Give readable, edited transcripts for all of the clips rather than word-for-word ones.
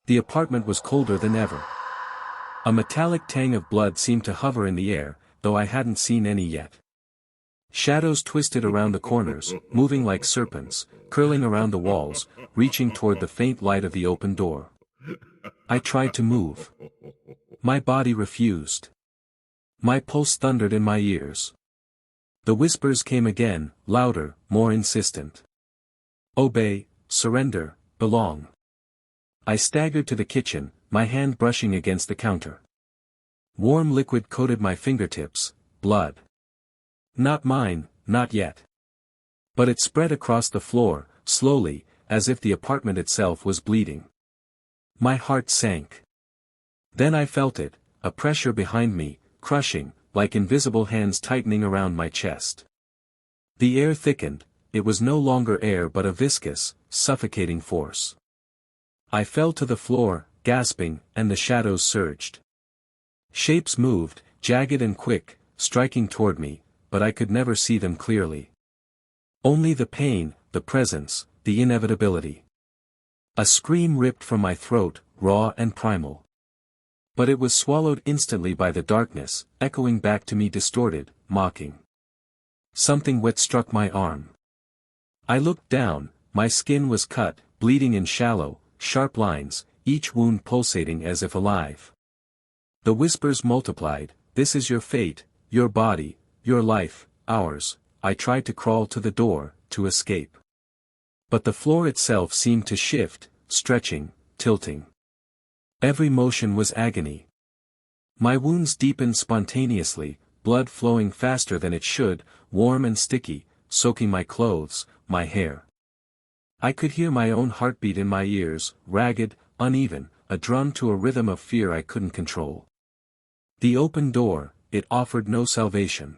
The apartment was colder than ever. A metallic tang of blood seemed to hover in the air, though I hadn't seen any yet. Shadows twisted around the corners, moving like serpents, curling around the walls, reaching toward the faint light of the open door. I tried to move. My body refused. My pulse thundered in my ears. The whispers came again, louder, more insistent. Obey, surrender, belong. I staggered to the kitchen, my hand brushing against the counter. Warm liquid coated my fingertips, blood. Not mine, not yet. But it spread across the floor, slowly, as if the apartment itself was bleeding. My heart sank. Then I felt it, a pressure behind me, crushing, like invisible hands tightening around my chest. The air thickened, it was no longer air but a viscous, suffocating force. I fell to the floor, gasping, and the shadows surged. Shapes moved, jagged and quick, striking toward me, but I could never see them clearly. Only the pain, the presence, the inevitability. A scream ripped from my throat, raw and primal. But it was swallowed instantly by the darkness, echoing back to me distorted, mocking. Something wet struck my arm. I looked down, my skin was cut, bleeding in shallow, sharp lines, each wound pulsating as if alive. The whispers multiplied, "This is your fate, your body, your life, ours." I tried to crawl to the door, to escape. But the floor itself seemed to shift, stretching, tilting. Every motion was agony. My wounds deepened spontaneously, blood flowing faster than it should, warm and sticky, soaking my clothes, my hair. I could hear my own heartbeat in my ears, ragged, uneven, a drum to a rhythm of fear I couldn't control. The open door, it offered no salvation.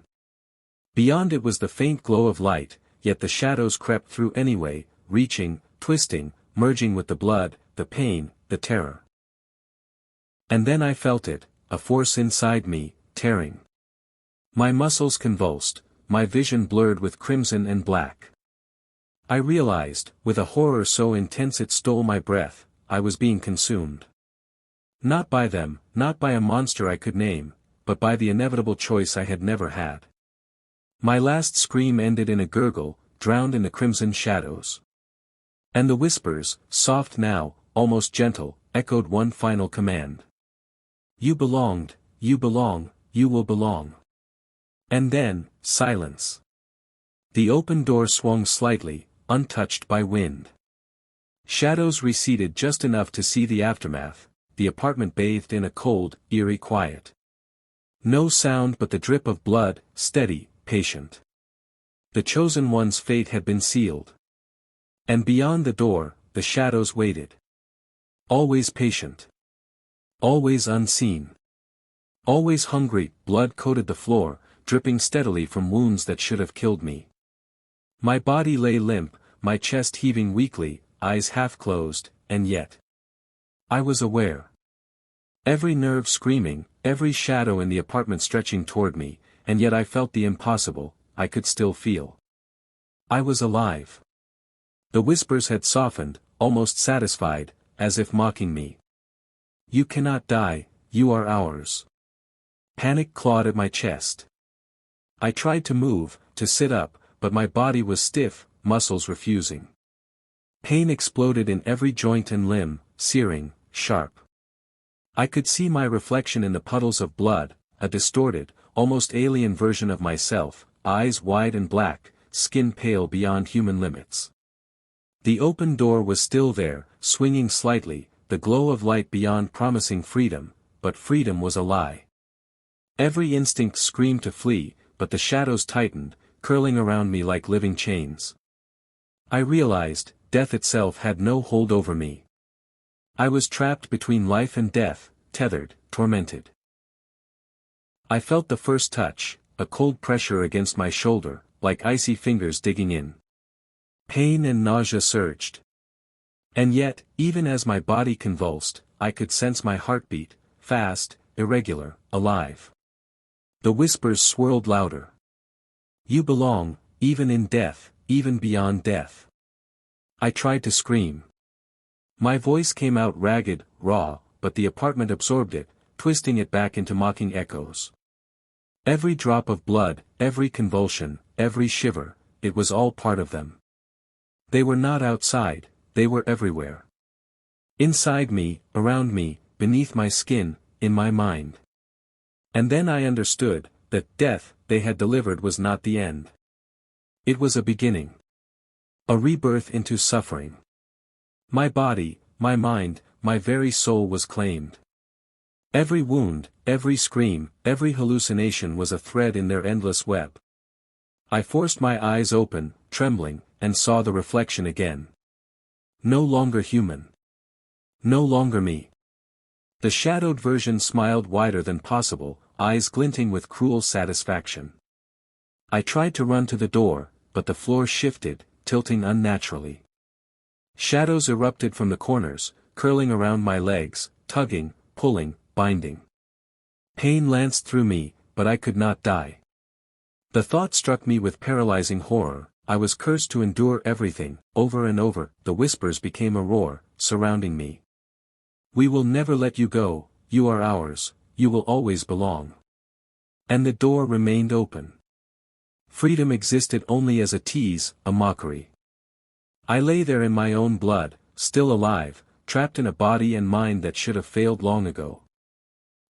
Beyond it was the faint glow of light, yet the shadows crept through anyway, reaching, twisting, merging with the blood, the pain, the terror. And then I felt it, a force inside me, tearing. My muscles convulsed, my vision blurred with crimson and black. I realized, with a horror so intense it stole my breath, I was being consumed. Not by them, not by a monster I could name, but by the inevitable choice I had never had. My last scream ended in a gurgle, drowned in the crimson shadows. And the whispers, soft now, almost gentle, echoed one final command. You belonged, you belong, you will belong. And then, silence. The open door swung slightly, untouched by wind. Shadows receded just enough to see the aftermath, the apartment bathed in a cold, eerie quiet. No sound but the drip of blood, steady, patient. The chosen one's fate had been sealed. And beyond the door, the shadows waited. Always patient. Always unseen. Always hungry. Blood coated the floor, dripping steadily from wounds that should have killed me. My body lay limp, my chest heaving weakly, eyes half closed, and yet I was aware. Every nerve screaming, every shadow in the apartment stretching toward me, and yet I felt the impossible, I could still feel. I was alive. The whispers had softened, almost satisfied, as if mocking me. You cannot die, you are ours. Panic clawed at my chest. I tried to move, to sit up, but my body was stiff, muscles refusing. Pain exploded in every joint and limb, searing, sharp. I could see my reflection in the puddles of blood, a distorted, almost alien version of myself, eyes wide and black, skin pale beyond human limits. The open door was still there, swinging slightly, the glow of light beyond promising freedom, but freedom was a lie. Every instinct screamed to flee, but the shadows tightened, curling around me like living chains. I realized, death itself had no hold over me. I was trapped between life and death, tethered, tormented. I felt the first touch, a cold pressure against my shoulder, like icy fingers digging in. Pain and nausea surged. And yet, even as my body convulsed, I could sense my heartbeat, fast, irregular, alive. The whispers swirled louder. You belong, even in death, even beyond death. I tried to scream. My voice came out ragged, raw, but the apartment absorbed it, twisting it back into mocking echoes. Every drop of blood, every convulsion, every shiver, it was all part of them. They were not outside, they were everywhere. Inside me, around me, beneath my skin, in my mind. And then I understood, that death they had delivered was not the end. It was a beginning. A rebirth into suffering. My body, my mind, my very soul was claimed. Every wound, every scream, every hallucination was a thread in their endless web. I forced my eyes open, trembling, and saw the reflection again. No longer human. No longer me. The shadowed version smiled wider than possible, eyes glinting with cruel satisfaction. I tried to run to the door, but the floor shifted, tilting unnaturally. Shadows erupted from the corners, curling around my legs, tugging, pulling, binding. Pain lanced through me, but I could not die. The thought struck me with paralyzing horror. I was cursed to endure everything. Over and over, the whispers became a roar, surrounding me. We will never let you go, you are ours, you will always belong. And the door remained open. Freedom existed only as a tease, a mockery. I lay there in my own blood, still alive, trapped in a body and mind that should have failed long ago.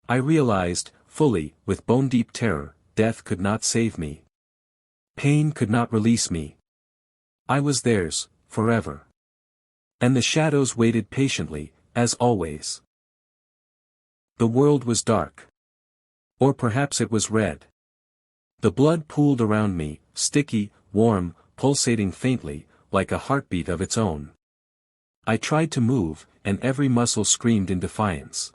I realized, fully, with bone-deep terror, death could not save me. Pain could not release me. I was theirs, forever. And the shadows waited patiently, as always. The world was dark. Or perhaps it was red. The blood pooled around me, sticky, warm, pulsating faintly, like a heartbeat of its own. I tried to move, and every muscle screamed in defiance.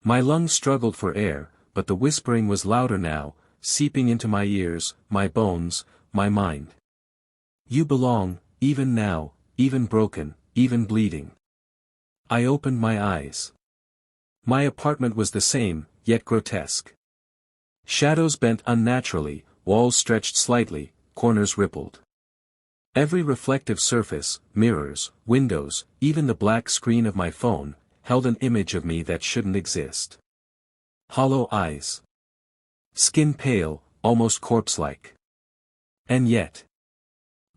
My lungs struggled for air, but the whispering was louder now, seeping into my ears, my bones, my mind. You belong, even now, even broken, even bleeding. I opened my eyes. My apartment was the same, yet grotesque. Shadows bent unnaturally, walls stretched slightly, corners rippled. Every reflective surface, mirrors, windows, even the black screen of my phone, held an image of me that shouldn't exist. Hollow eyes. Skin pale, almost corpse-like. And yet,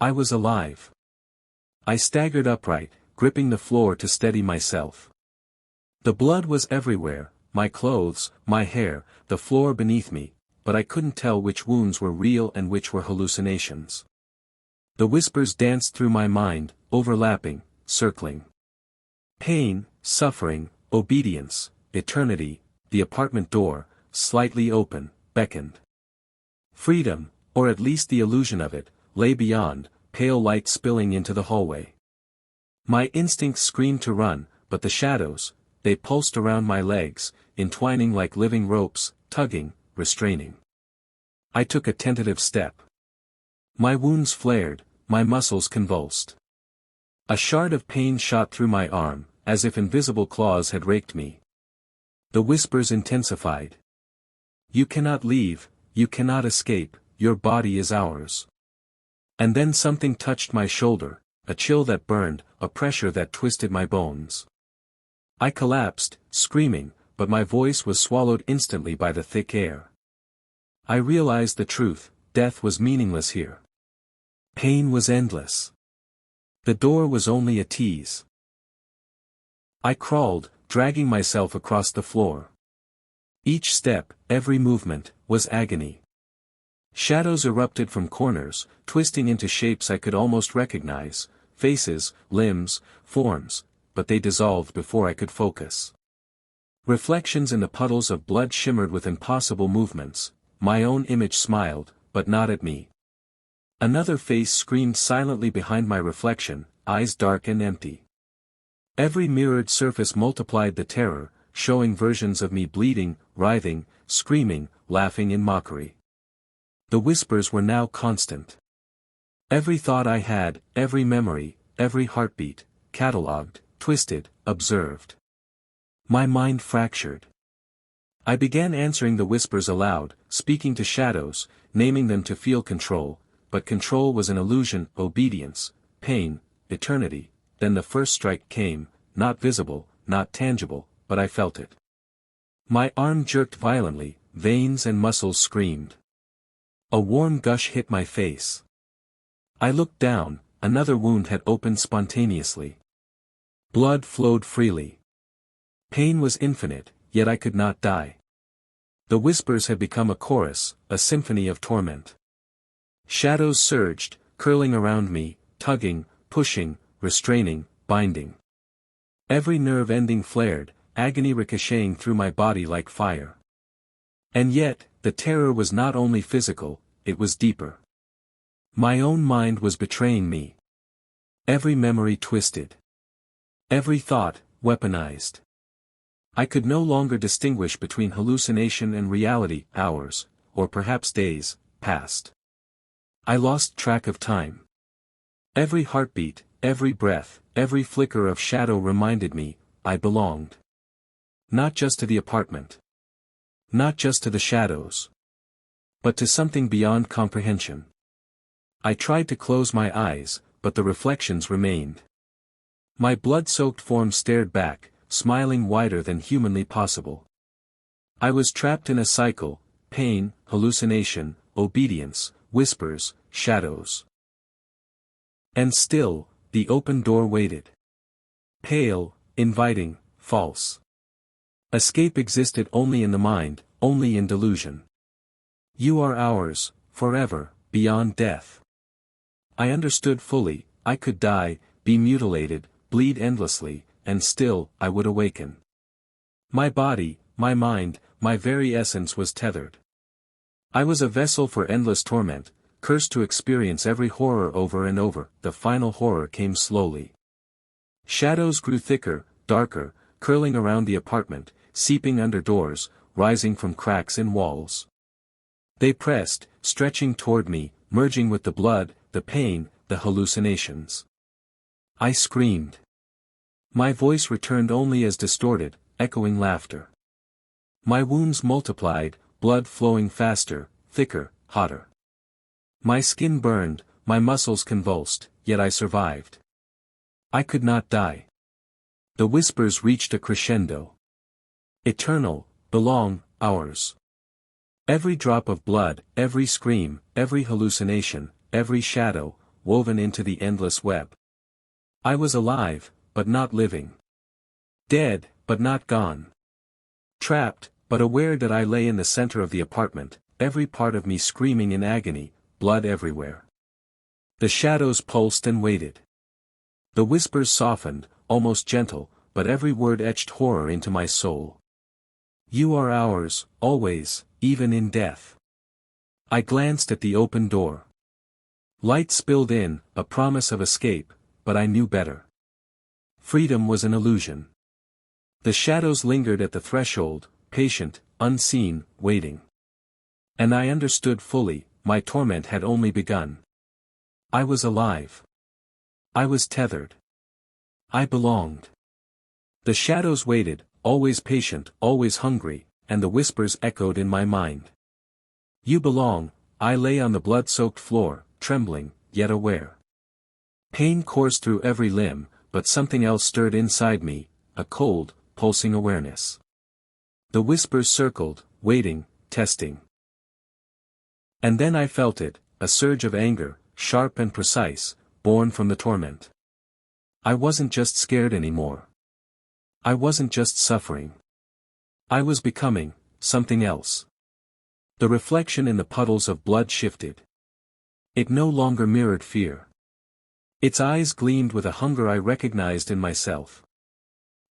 I was alive. I staggered upright, gripping the floor to steady myself. The blood was everywhere, my clothes, my hair, the floor beneath me, but I couldn't tell which wounds were real and which were hallucinations. The whispers danced through my mind, overlapping, circling. Pain, suffering, obedience, eternity, the apartment door, slightly open, beckoned. Freedom, or at least the illusion of it, lay beyond, pale light spilling into the hallway. My instincts screamed to run, but the shadows, they pulsed around my legs, entwining like living ropes, tugging, restraining. I took a tentative step. My wounds flared, my muscles convulsed. A shard of pain shot through my arm, as if invisible claws had raked me. The whispers intensified. You cannot leave, you cannot escape, your body is ours. And then something touched my shoulder, a chill that burned, a pressure that twisted my bones. I collapsed, screaming, but my voice was swallowed instantly by the thick air. I realized the truth, death was meaningless here. Pain was endless. The door was only a tease. I crawled, dragging myself across the floor. Each step, every movement, was agony. Shadows erupted from corners, twisting into shapes I could almost recognize, faces, limbs, forms, but they dissolved before I could focus. Reflections in the puddles of blood shimmered with impossible movements. My own image smiled, but not at me. Another face screamed silently behind my reflection, eyes dark and empty. Every mirrored surface multiplied the terror, showing versions of me bleeding, writhing, screaming, laughing in mockery. The whispers were now constant. Every thought I had, every memory, every heartbeat, catalogued, twisted, observed. My mind fractured. I began answering the whispers aloud, speaking to shadows, naming them to feel control, but control was an illusion, obedience, pain, eternity. Then the first strike came, not visible, not tangible, but I felt it. My arm jerked violently, veins and muscles screamed. A warm gush hit my face. I looked down, another wound had opened spontaneously. Blood flowed freely. Pain was infinite, yet I could not die. The whispers had become a chorus, a symphony of torment. Shadows surged, curling around me, tugging, pushing, restraining, binding. Every nerve ending flared, agony ricocheting through my body like fire. And yet, the terror was not only physical, it was deeper. My own mind was betraying me. Every memory twisted. Every thought, weaponized. I could no longer distinguish between hallucination and reality. Hours, or perhaps days, passed. I lost track of time. Every heartbeat, every breath, every flicker of shadow reminded me, I belonged. Not just to the apartment. Not just to the shadows. But to something beyond comprehension. I tried to close my eyes, but the reflections remained. My blood-soaked form stared back, smiling wider than humanly possible. I was trapped in a cycle: pain, hallucination, obedience, whispers, shadows. And still, the open door waited. Pale, inviting, false. Escape existed only in the mind, only in delusion. You are ours, forever, beyond death. I understood fully: I could die, be mutilated, bleed endlessly, and still, I would awaken. My body, my mind, my very essence was tethered. I was a vessel for endless torment, cursed to experience every horror over and over. The final horror came slowly. Shadows grew thicker, darker, curling around the apartment, seeping under doors, rising from cracks in walls. They pressed, stretching toward me, merging with the blood, the pain, the hallucinations. I screamed. My voice returned only as distorted, echoing laughter. My wounds multiplied, blood flowing faster, thicker, hotter. My skin burned, my muscles convulsed, yet I survived. I could not die. The whispers reached a crescendo. Eternal, belong, ours. Every drop of blood, every scream, every hallucination, every shadow, woven into the endless web. I was alive, but not living. Dead, but not gone. Trapped, but aware that I lay in the center of the apartment, every part of me screaming in agony, blood everywhere. The shadows pulsed and waited. The whispers softened, almost gentle, but every word etched horror into my soul. You are ours, always, even in death. I glanced at the open door. Light spilled in, a promise of escape, but I knew better. Freedom was an illusion. The shadows lingered at the threshold, patient, unseen, waiting. And I understood fully: my torment had only begun. I was alive. I was tethered. I belonged. The shadows waited, always patient, always hungry, and the whispers echoed in my mind. You belong. I lay on the blood-soaked floor, trembling, yet aware. Pain coursed through every limb, but something else stirred inside me, a cold, pulsing awareness. The whispers circled, waiting, testing. And then I felt it, a surge of anger, sharp and precise, born from the torment. I wasn't just scared anymore. I wasn't just suffering. I was becoming something else. The reflection in the puddles of blood shifted. It no longer mirrored fear. Its eyes gleamed with a hunger I recognized in myself.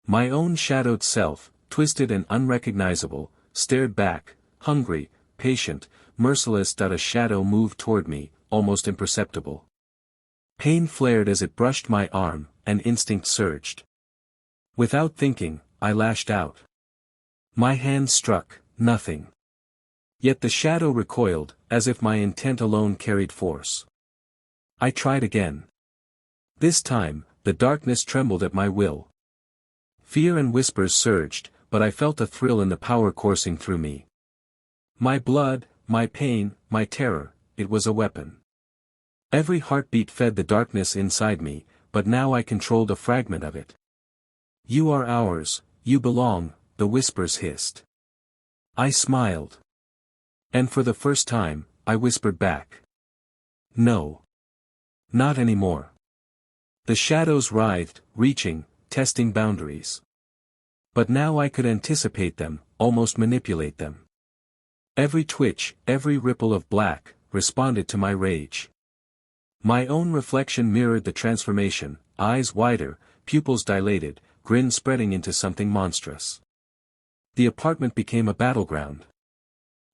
My own shadowed self, twisted and unrecognizable, stared back, hungry, patient, merciless. A shadow moved toward me, almost imperceptible. Pain flared as it brushed my arm, and instinct surged. Without thinking, I lashed out. My hand struck, nothing. Yet the shadow recoiled, as if my intent alone carried force. I tried again. This time, the darkness trembled at my will. Fear and whispers surged, but I felt a thrill in the power coursing through me. My blood, my pain, my terror, it was a weapon. Every heartbeat fed the darkness inside me, but now I controlled a fragment of it. You are ours, you belong, the whispers hissed. I smiled. And for the first time, I whispered back. No. Not anymore. The shadows writhed, reaching, testing boundaries. But now I could anticipate them, almost manipulate them. Every twitch, every ripple of black, responded to my rage. My own reflection mirrored the transformation, eyes wider, pupils dilated, grin spreading into something monstrous. The apartment became a battleground.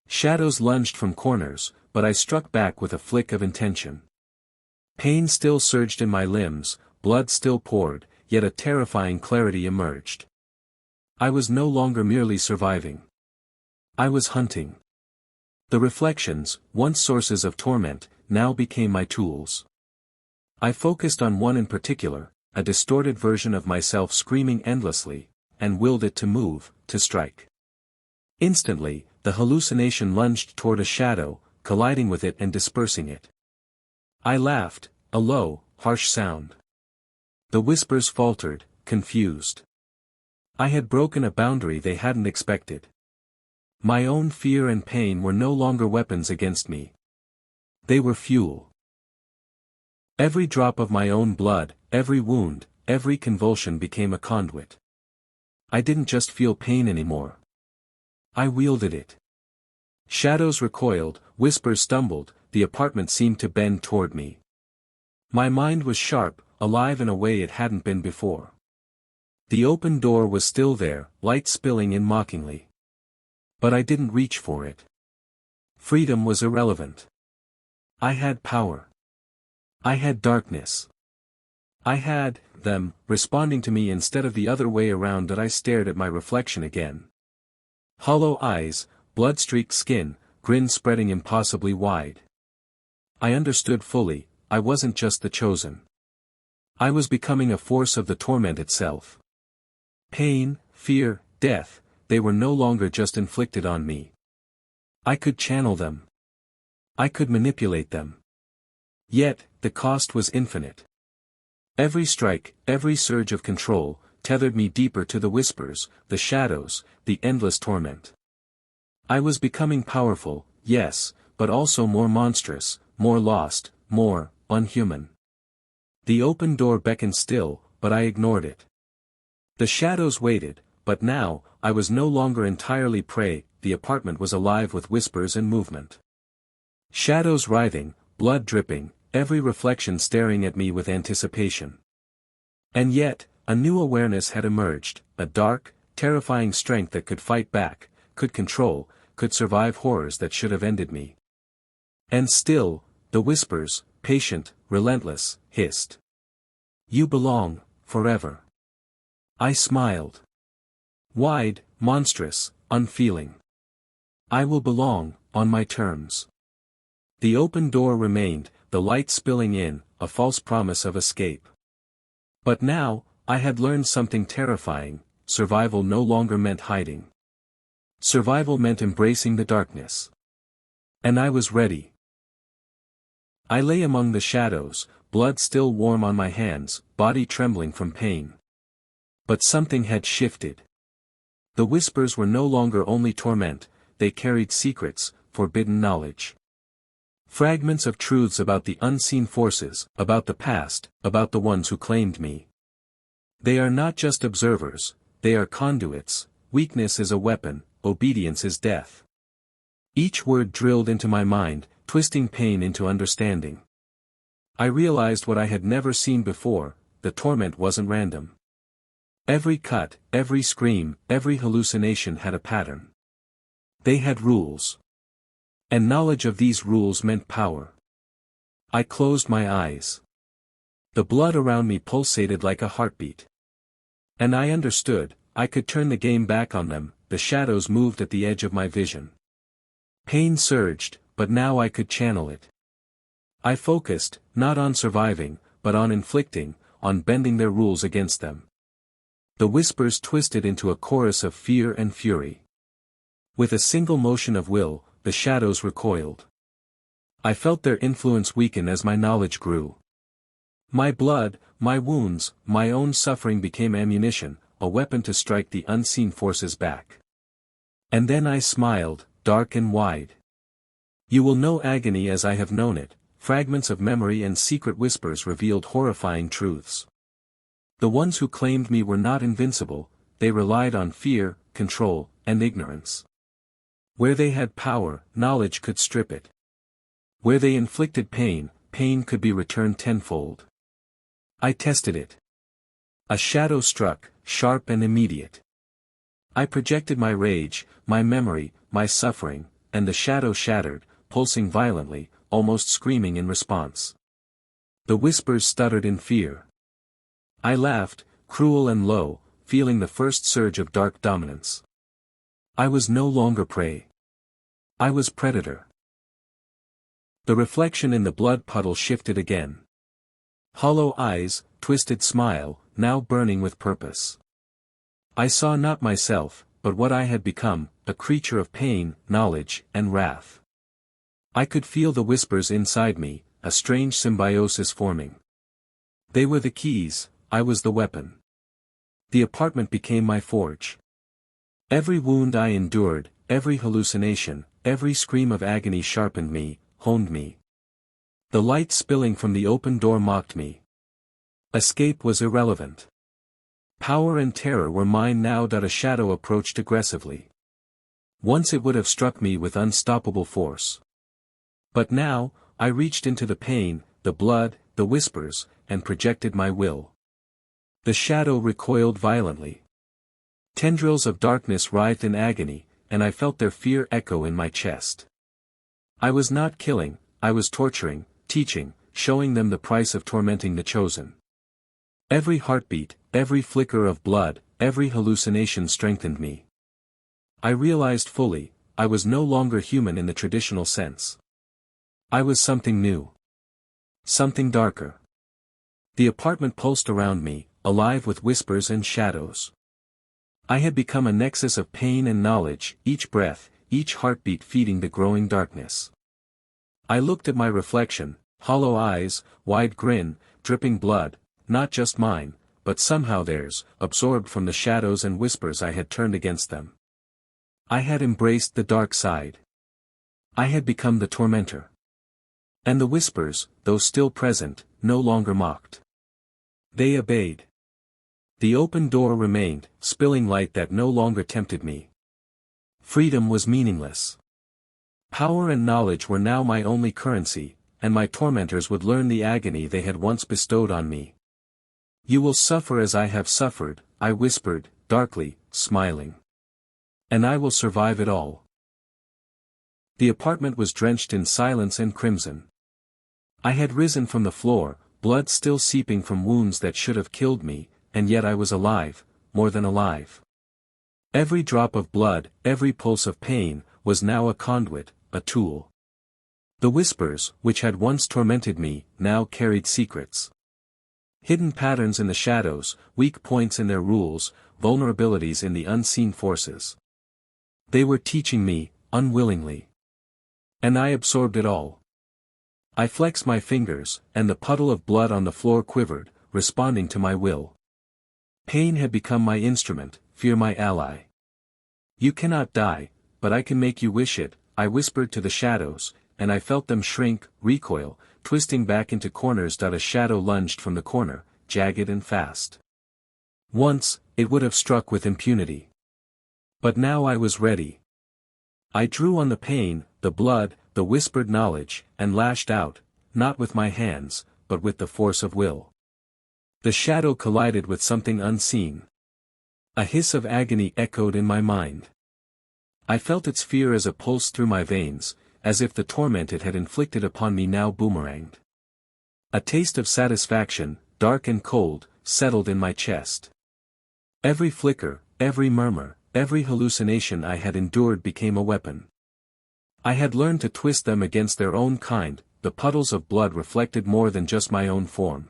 Shadows lunged from corners, but I struck back with a flick of intention. Pain still surged in my limbs, blood still poured, yet a terrifying clarity emerged. I was no longer merely surviving. I was hunting. The reflections, once sources of torment, now became my tools. I focused on one in particular, a distorted version of myself screaming endlessly, and willed it to move, to strike. Instantly, the hallucination lunged toward a shadow, colliding with it and dispersing it. I laughed, a low, harsh sound. The whispers faltered, confused. I had broken a boundary they hadn't expected. My own fear and pain were no longer weapons against me. They were fuel. Every drop of my own blood, every wound, every convulsion became a conduit. I didn't just feel pain anymore. I wielded it. Shadows recoiled, whispers stumbled, the apartment seemed to bend toward me. My mind was sharp, alive in a way it hadn't been before. The open door was still there, light spilling in mockingly. But I didn't reach for it. Freedom was irrelevant. I had power. I had darkness. I had them responding to me instead of the other way around. That I stared at my reflection again. Hollow eyes, blood-streaked skin, grin spreading impossibly wide. I understood fully, I wasn't just the chosen. I was becoming a force of the torment itself. Pain, fear, death, they were no longer just inflicted on me. I could channel them. I could manipulate them. Yet, the cost was infinite. Every strike, every surge of control, tethered me deeper to the whispers, the shadows, the endless torment. I was becoming powerful, yes, but also more monstrous, more lost, more unhuman. The open door beckoned still, but I ignored it. The shadows waited, but now, I was no longer entirely prey. The apartment was alive with whispers and movement. Shadows writhing, blood dripping, every reflection staring at me with anticipation. And yet, a new awareness had emerged, a dark, terrifying strength that could fight back, could control, could survive horrors that should have ended me. And still, the whispers, patient, relentless, hissed. You belong, forever. I smiled. Wide, monstrous, unfeeling. I will belong, on my terms. The open door remained, the light spilling in, a false promise of escape. But now, I had learned something terrifying. Survival no longer meant hiding. Survival meant embracing the darkness. And I was ready. I lay among the shadows, blood still warm on my hands, body trembling from pain. But something had shifted. The whispers were no longer only torment, they carried secrets, forbidden knowledge. Fragments of truths about the unseen forces, about the past, about the ones who claimed me. They are not just observers, they are conduits. Weakness is a weapon, obedience is death. Each word drilled into my mind, twisting pain into understanding. I realized what I had never seen before, the torment wasn't random. Every cut, every scream, every hallucination had a pattern. They had rules. And knowledge of these rules meant power. I closed my eyes. The blood around me pulsated like a heartbeat. And I understood, I could turn the game back on them. The shadows moved at the edge of my vision. Pain surged, but now I could channel it. I focused, not on surviving, but on inflicting, on bending their rules against them. The whispers twisted into a chorus of fear and fury. With a single motion of will, the shadows recoiled. I felt their influence weaken as my knowledge grew. My blood, my wounds, my own suffering became ammunition, a weapon to strike the unseen forces back. And then I smiled, dark and wide. You will know agony as I have known it. Fragments of memory and secret whispers revealed horrifying truths. The ones who claimed me were not invincible, they relied on fear, control, and ignorance. Where they had power, knowledge could strip it. Where they inflicted pain, pain could be returned tenfold. I tested it. A shadow struck, sharp and immediate. I projected my rage, my memory, my suffering, and the shadow shattered, pulsing violently, almost screaming in response. The whispers stuttered in fear. I laughed, cruel and low, feeling the first surge of dark dominance. I was no longer prey. I was predator. The reflection in the blood puddle shifted again. Hollow eyes, twisted smile, now burning with purpose. I saw not myself, but what I had become, a creature of pain, knowledge, and wrath. I could feel the whispers inside me, a strange symbiosis forming. They were the keys, I was the weapon. The apartment became my forge. Every wound I endured, every hallucination, every scream of agony sharpened me, honed me. The light spilling from the open door mocked me. Escape was irrelevant. Power and terror were mine now that a shadow approached aggressively. Once it would have struck me with unstoppable force. But now, I reached into the pain, the blood, the whispers, and projected my will. The shadow recoiled violently. Tendrils of darkness writhed in agony, and I felt their fear echo in my chest. I was not killing, I was torturing, teaching, showing them the price of tormenting the chosen. Every heartbeat, every flicker of blood, every hallucination strengthened me. I realized fully, I was no longer human in the traditional sense. I was something new. Something darker. The apartment pulsed around me, alive with whispers and shadows. I had become a nexus of pain and knowledge, each breath, each heartbeat feeding the growing darkness. I looked at my reflection, hollow eyes, wide grin, dripping blood, not just mine, but somehow theirs, absorbed from the shadows and whispers I had turned against them. I had embraced the dark side. I had become the tormentor. And the whispers, though still present, no longer mocked. They obeyed. The open door remained, spilling light that no longer tempted me. Freedom was meaningless. Power and knowledge were now my only currency, and my tormentors would learn the agony they had once bestowed on me. You will suffer as I have suffered, I whispered, darkly, smiling. And I will survive it all. The apartment was drenched in silence and crimson. I had risen from the floor, blood still seeping from wounds that should have killed me, and yet I was alive, more than alive. Every drop of blood, every pulse of pain, was now a conduit, a tool. The whispers, which had once tormented me, now carried secrets. Hidden patterns in the shadows, weak points in their rules, vulnerabilities in the unseen forces. They were teaching me, unwillingly. And I absorbed it all. I flexed my fingers, and the puddle of blood on the floor quivered, responding to my will. Pain had become my instrument, fear my ally. You cannot die, but I can make you wish it, I whispered to the shadows, and I felt them shrink, recoil, twisting back into corners. A shadow lunged from the corner, jagged and fast. Once, it would have struck with impunity. But now I was ready. I drew on the pain, the blood, the whispered knowledge, and lashed out, not with my hands, but with the force of will. The shadow collided with something unseen. A hiss of agony echoed in my mind. I felt its fear as a pulse through my veins, as if the torment it had inflicted upon me now boomeranged. A taste of satisfaction, dark and cold, settled in my chest. Every flicker, every murmur, every hallucination I had endured became a weapon. I had learned to twist them against their own kind. The puddles of blood reflected more than just my own form.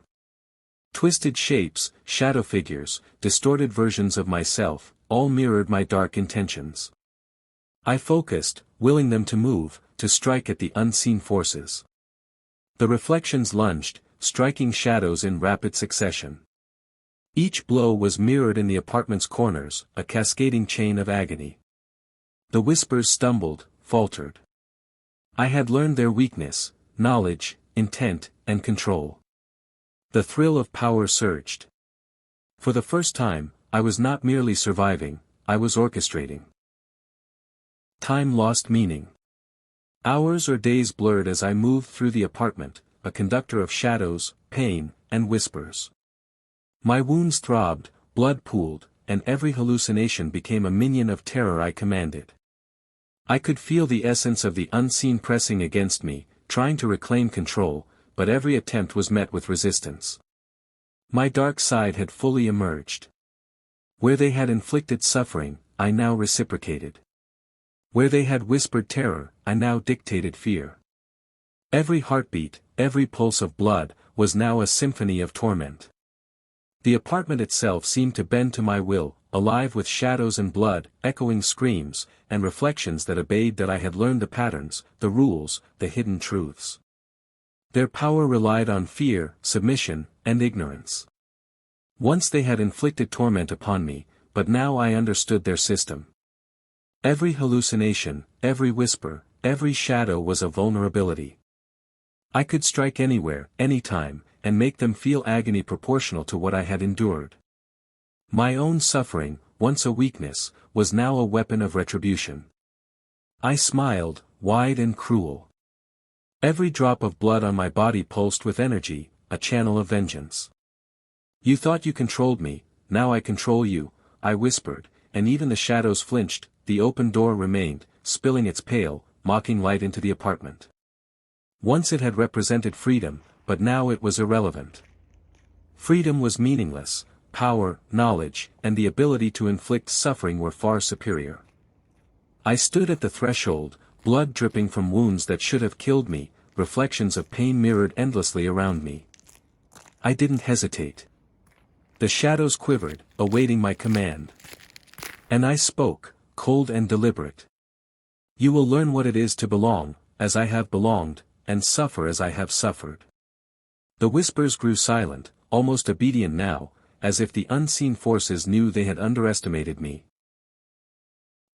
Twisted shapes, shadow figures, distorted versions of myself, all mirrored my dark intentions. I focused, willing them to move, to strike at the unseen forces. The reflections lunged, striking shadows in rapid succession. Each blow was mirrored in the apartment's corners, a cascading chain of agony. The whispers stumbled, faltered. I had learned their weakness, knowledge, intent, and control. The thrill of power surged. For the first time, I was not merely surviving, I was orchestrating. Time lost meaning. Hours or days blurred as I moved through the apartment, a conductor of shadows, pain, and whispers. My wounds throbbed, blood pooled, and every hallucination became a minion of terror I commanded. I could feel the essence of the unseen pressing against me, trying to reclaim control, but every attempt was met with resistance. My dark side had fully emerged. Where they had inflicted suffering, I now reciprocated. Where they had whispered terror, I now dictated fear. Every heartbeat, every pulse of blood, was now a symphony of torment. The apartment itself seemed to bend to my will, alive with shadows and blood, echoing screams, and reflections that obeyed that I had learned the patterns, the rules, the hidden truths. Their power relied on fear, submission, and ignorance. Once they had inflicted torment upon me, but now I understood their system. Every hallucination, every whisper, every shadow was a vulnerability. I could strike anywhere, anytime, and make them feel agony proportional to what I had endured. My own suffering, once a weakness, was now a weapon of retribution. I smiled, wide and cruel. Every drop of blood on my body pulsed with energy, a channel of vengeance. You thought you controlled me, now I control you, I whispered, and even the shadows flinched. The open door remained, spilling its pale, mocking light into the apartment. Once it had represented freedom, but now it was irrelevant. Freedom was meaningless, power, knowledge, and the ability to inflict suffering were far superior. I stood at the threshold, blood dripping from wounds that should have killed me, reflections of pain mirrored endlessly around me. I didn't hesitate. The shadows quivered, awaiting my command. And I spoke, cold and deliberate. You will learn what it is to belong, as I have belonged, and suffer as I have suffered. The whispers grew silent, almost obedient now, as if the unseen forces knew they had underestimated me.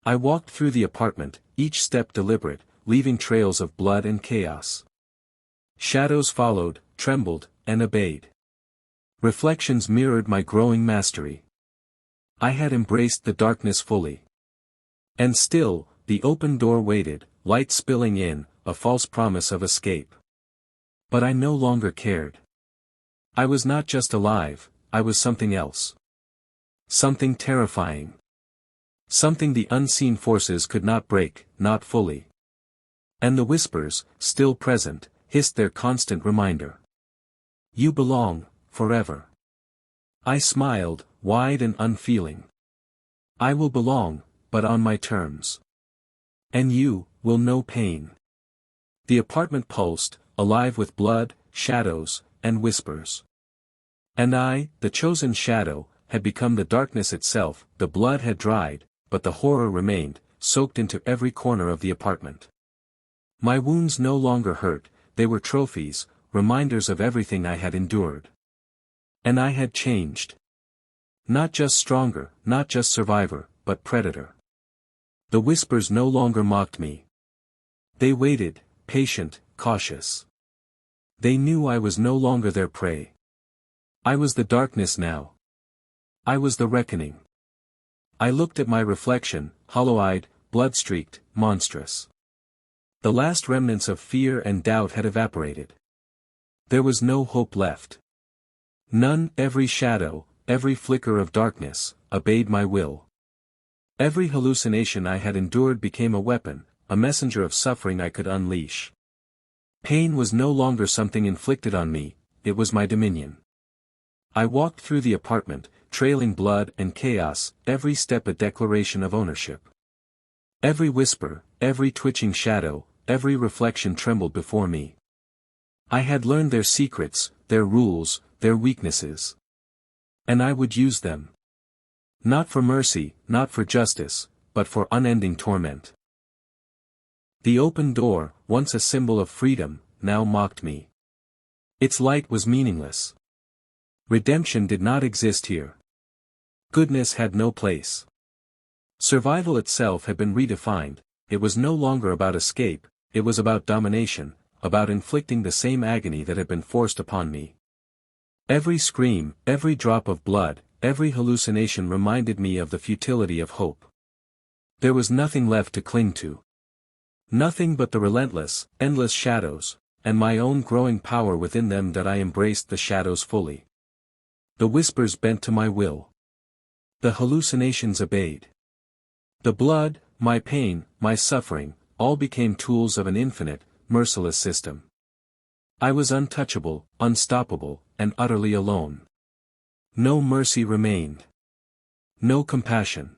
I walked through the apartment, each step deliberate, leaving trails of blood and chaos. Shadows followed, trembled, and obeyed. Reflections mirrored my growing mastery. I had embraced the darkness fully. And still, the open door waited, light spilling in, a false promise of escape. But I no longer cared. I was not just alive, I was something else. Something terrifying. Something the unseen forces could not break, not fully. And the whispers, still present, hissed their constant reminder. You belong, forever. I smiled, wide and unfeeling. I will belong, but on my terms. And you, will know pain. The apartment pulsed, alive with blood, shadows, and whispers. And I, the chosen shadow, had become the darkness itself. The blood had dried, but the horror remained, soaked into every corner of the apartment. My wounds no longer hurt, they were trophies, reminders of everything I had endured. And I had changed. Not just stronger, not just survivor, but predator. The whispers no longer mocked me. They waited, patient, cautious. They knew I was no longer their prey. I was the darkness now. I was the reckoning. I looked at my reflection, hollow-eyed, blood-streaked, monstrous. The last remnants of fear and doubt had evaporated. There was no hope left. None. Every shadow, every flicker of darkness, obeyed my will. Every hallucination I had endured became a weapon, a messenger of suffering I could unleash. Pain was no longer something inflicted on me, it was my dominion. I walked through the apartment, trailing blood and chaos, every step a declaration of ownership. Every whisper, every twitching shadow, every reflection trembled before me. I had learned their secrets, their rules, their weaknesses. And I would use them. Not for mercy, not for justice, but for unending torment. The open door, once a symbol of freedom, now mocked me. Its light was meaningless. Redemption did not exist here. Goodness had no place. Survival itself had been redefined. It was no longer about escape, it was about domination, about inflicting the same agony that had been forced upon me. Every scream, every drop of blood, every hallucination reminded me of the futility of hope. There was nothing left to cling to. Nothing but the relentless, endless shadows, and my own growing power within them that I embraced the shadows fully. The whispers bent to my will. The hallucinations obeyed. The blood, my pain, my suffering, all became tools of an infinite, merciless system. I was untouchable, unstoppable, and utterly alone. No mercy remained. No compassion.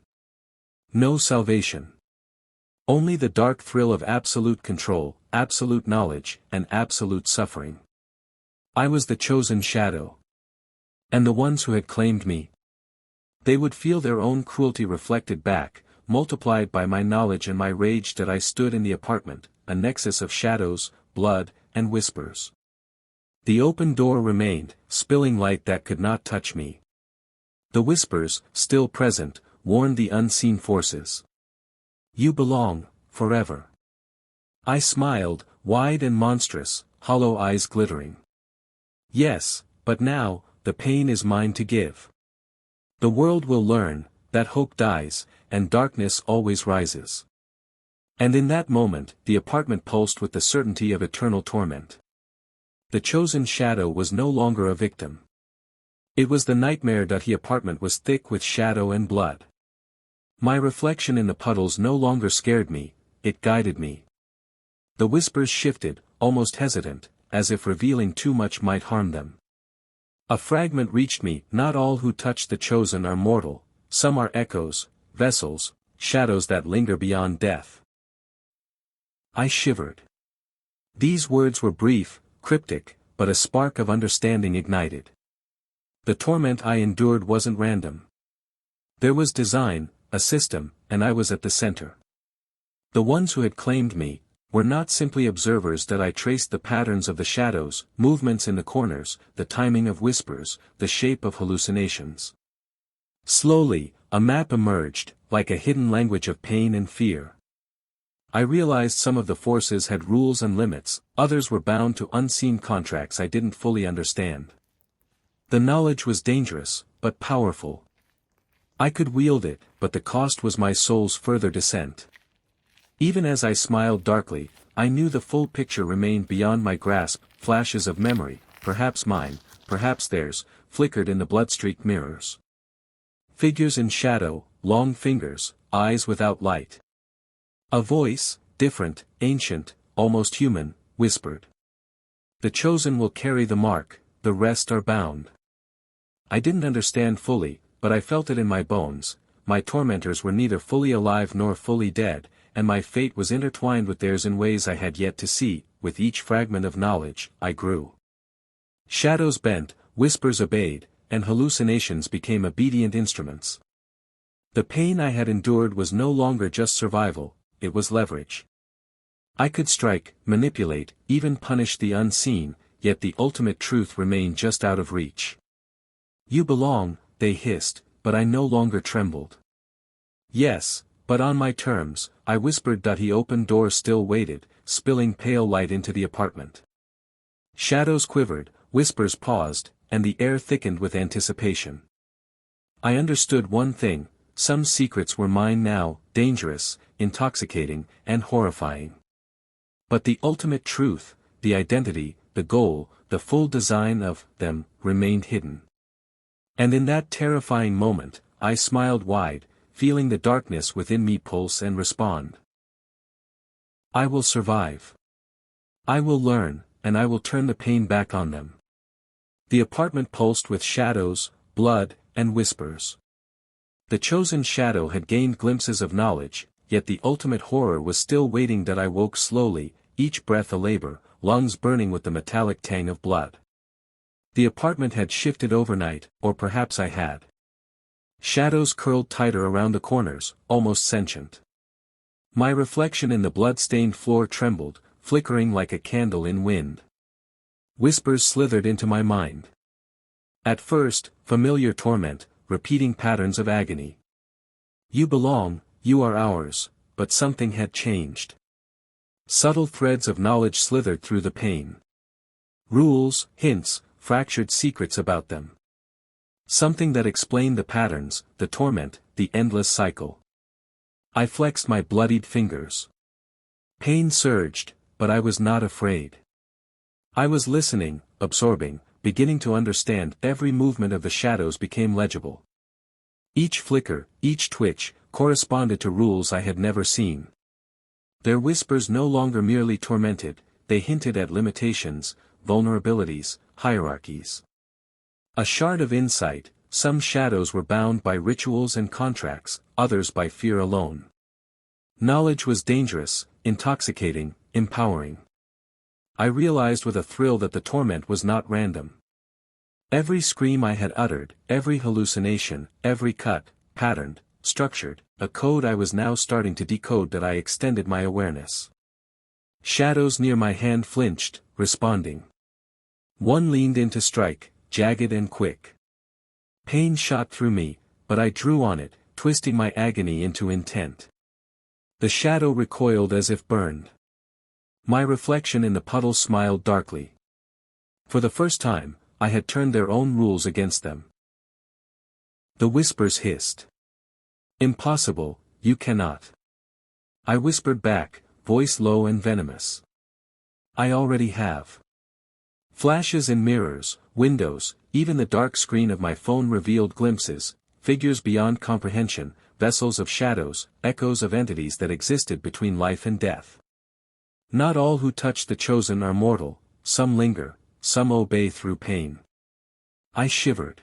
No salvation. Only the dark thrill of absolute control, absolute knowledge, and absolute suffering. I was the chosen shadow. And the ones who had claimed me? They would feel their own cruelty reflected back, multiplied by my knowledge and my rage that I stood in the apartment, a nexus of shadows, blood, and whispers. The open door remained, spilling light that could not touch me. The whispers, still present, warned the unseen forces. You belong, forever. I smiled, wide and monstrous, hollow eyes glittering. Yes, but now, the pain is mine to give. The world will learn, that hope dies, and darkness always rises. And in that moment, the apartment pulsed with the certainty of eternal torment. The chosen shadow was no longer a victim. It was the nightmare that the apartment was thick with shadow and blood. My reflection in the puddles no longer scared me, it guided me. The whispers shifted, almost hesitant, as if revealing too much might harm them. A fragment reached me. Not all who touch the chosen are mortal, some are echoes, vessels, shadows that linger beyond death. I shivered. These words were brief, cryptic, but a spark of understanding ignited. The torment I endured wasn't random. There was design, a system, and I was at the center. The ones who had claimed me were not simply observers. That I traced the patterns of the shadows, movements in the corners, the timing of whispers, the shape of hallucinations. Slowly, a map emerged, like a hidden language of pain and fear. I realized some of the forces had rules and limits, others were bound to unseen contracts I didn't fully understand. The knowledge was dangerous, but powerful. I could wield it, but the cost was my soul's further descent. Even as I smiled darkly, I knew the full picture remained beyond my grasp. Flashes of memory, perhaps mine, perhaps theirs, flickered in the blood-streaked mirrors. Figures in shadow, long fingers, eyes without light. A voice, different, ancient, almost human, whispered. The chosen will carry the mark, the rest are bound. I didn't understand fully, but I felt it in my bones. My tormentors were neither fully alive nor fully dead, and my fate was intertwined with theirs in ways I had yet to see. With each fragment of knowledge, I grew. Shadows bent, whispers obeyed, and hallucinations became obedient instruments. The pain I had endured was no longer just survival, it was leverage. I could strike, manipulate, even punish the unseen, yet the ultimate truth remained just out of reach. You belong, they hissed, but I no longer trembled. Yes, but on my terms, I whispered. The open door still waited, spilling pale light into the apartment. Shadows quivered, whispers paused, and the air thickened with anticipation. I understood one thing: some secrets were mine now, dangerous, intoxicating, and horrifying. But the ultimate truth, the identity, the goal, the full design of them, remained hidden. And in that terrifying moment, I smiled wide, feeling the darkness within me pulse and respond. I will survive. I will learn, and I will turn the pain back on them. The apartment pulsed with shadows, blood, and whispers. The chosen shadow had gained glimpses of knowledge, yet the ultimate horror was still waiting. I woke slowly, each breath a labor, lungs burning with the metallic tang of blood. The apartment had shifted overnight, or perhaps I had. Shadows curled tighter around the corners, almost sentient. My reflection in the blood-stained floor trembled, flickering like a candle in wind. Whispers slithered into my mind. At first, familiar torment, repeating patterns of agony. You belong, you are ours, but something had changed. Subtle threads of knowledge slithered through the pain. Rules, hints, fractured secrets about them. Something that explained the patterns, the torment, the endless cycle. I flexed my bloodied fingers. Pain surged, but I was not afraid. I was listening, absorbing, beginning to understand. Every movement of the shadows became legible. Each flicker, each twitch, corresponded to rules I had never seen. Their whispers no longer merely tormented, they hinted at limitations, vulnerabilities, hierarchies. A shard of insight, some shadows were bound by rituals and contracts, others by fear alone. Knowledge was dangerous, intoxicating, empowering. I realized with a thrill that the torment was not random. Every scream I had uttered, every hallucination, every cut, patterned, structured, a code I was now starting to decode. That I extended my awareness. Shadows near my hand flinched, responding. One leaned in to strike, jagged and quick. Pain shot through me, but I drew on it, twisting my agony into intent. The shadow recoiled as if burned. My reflection in the puddle smiled darkly. For the first time, I had turned their own rules against them. The whispers hissed. Impossible, you cannot. I whispered back, voice low and venomous. I already have. Flashes in mirrors, windows, even the dark screen of my phone revealed glimpses, figures beyond comprehension, vessels of shadows, echoes of entities that existed between life and death. Not all who touch the chosen are mortal, some linger, some obey through pain. I shivered.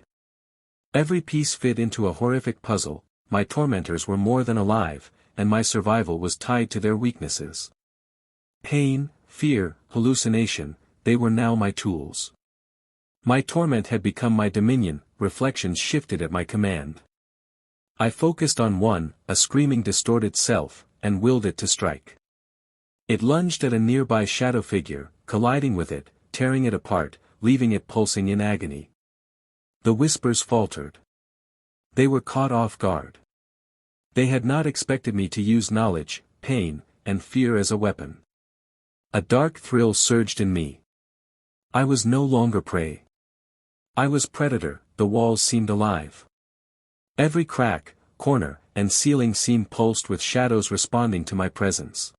Every piece fit into a horrific puzzle. My tormentors were more than alive, and my survival was tied to their weaknesses. Pain, fear, hallucination, they were now my tools. My torment had become my dominion, reflections shifted at my command. I focused on one, a screaming distorted self, and willed it to strike. It lunged at a nearby shadow figure, colliding with it, tearing it apart, leaving it pulsing in agony. The whispers faltered. They were caught off guard. They had not expected me to use knowledge, pain, and fear as a weapon. A dark thrill surged in me. I was no longer prey. I was predator. The walls seemed alive. Every crack, corner, and ceiling seemed pulsed with shadows responding to my presence.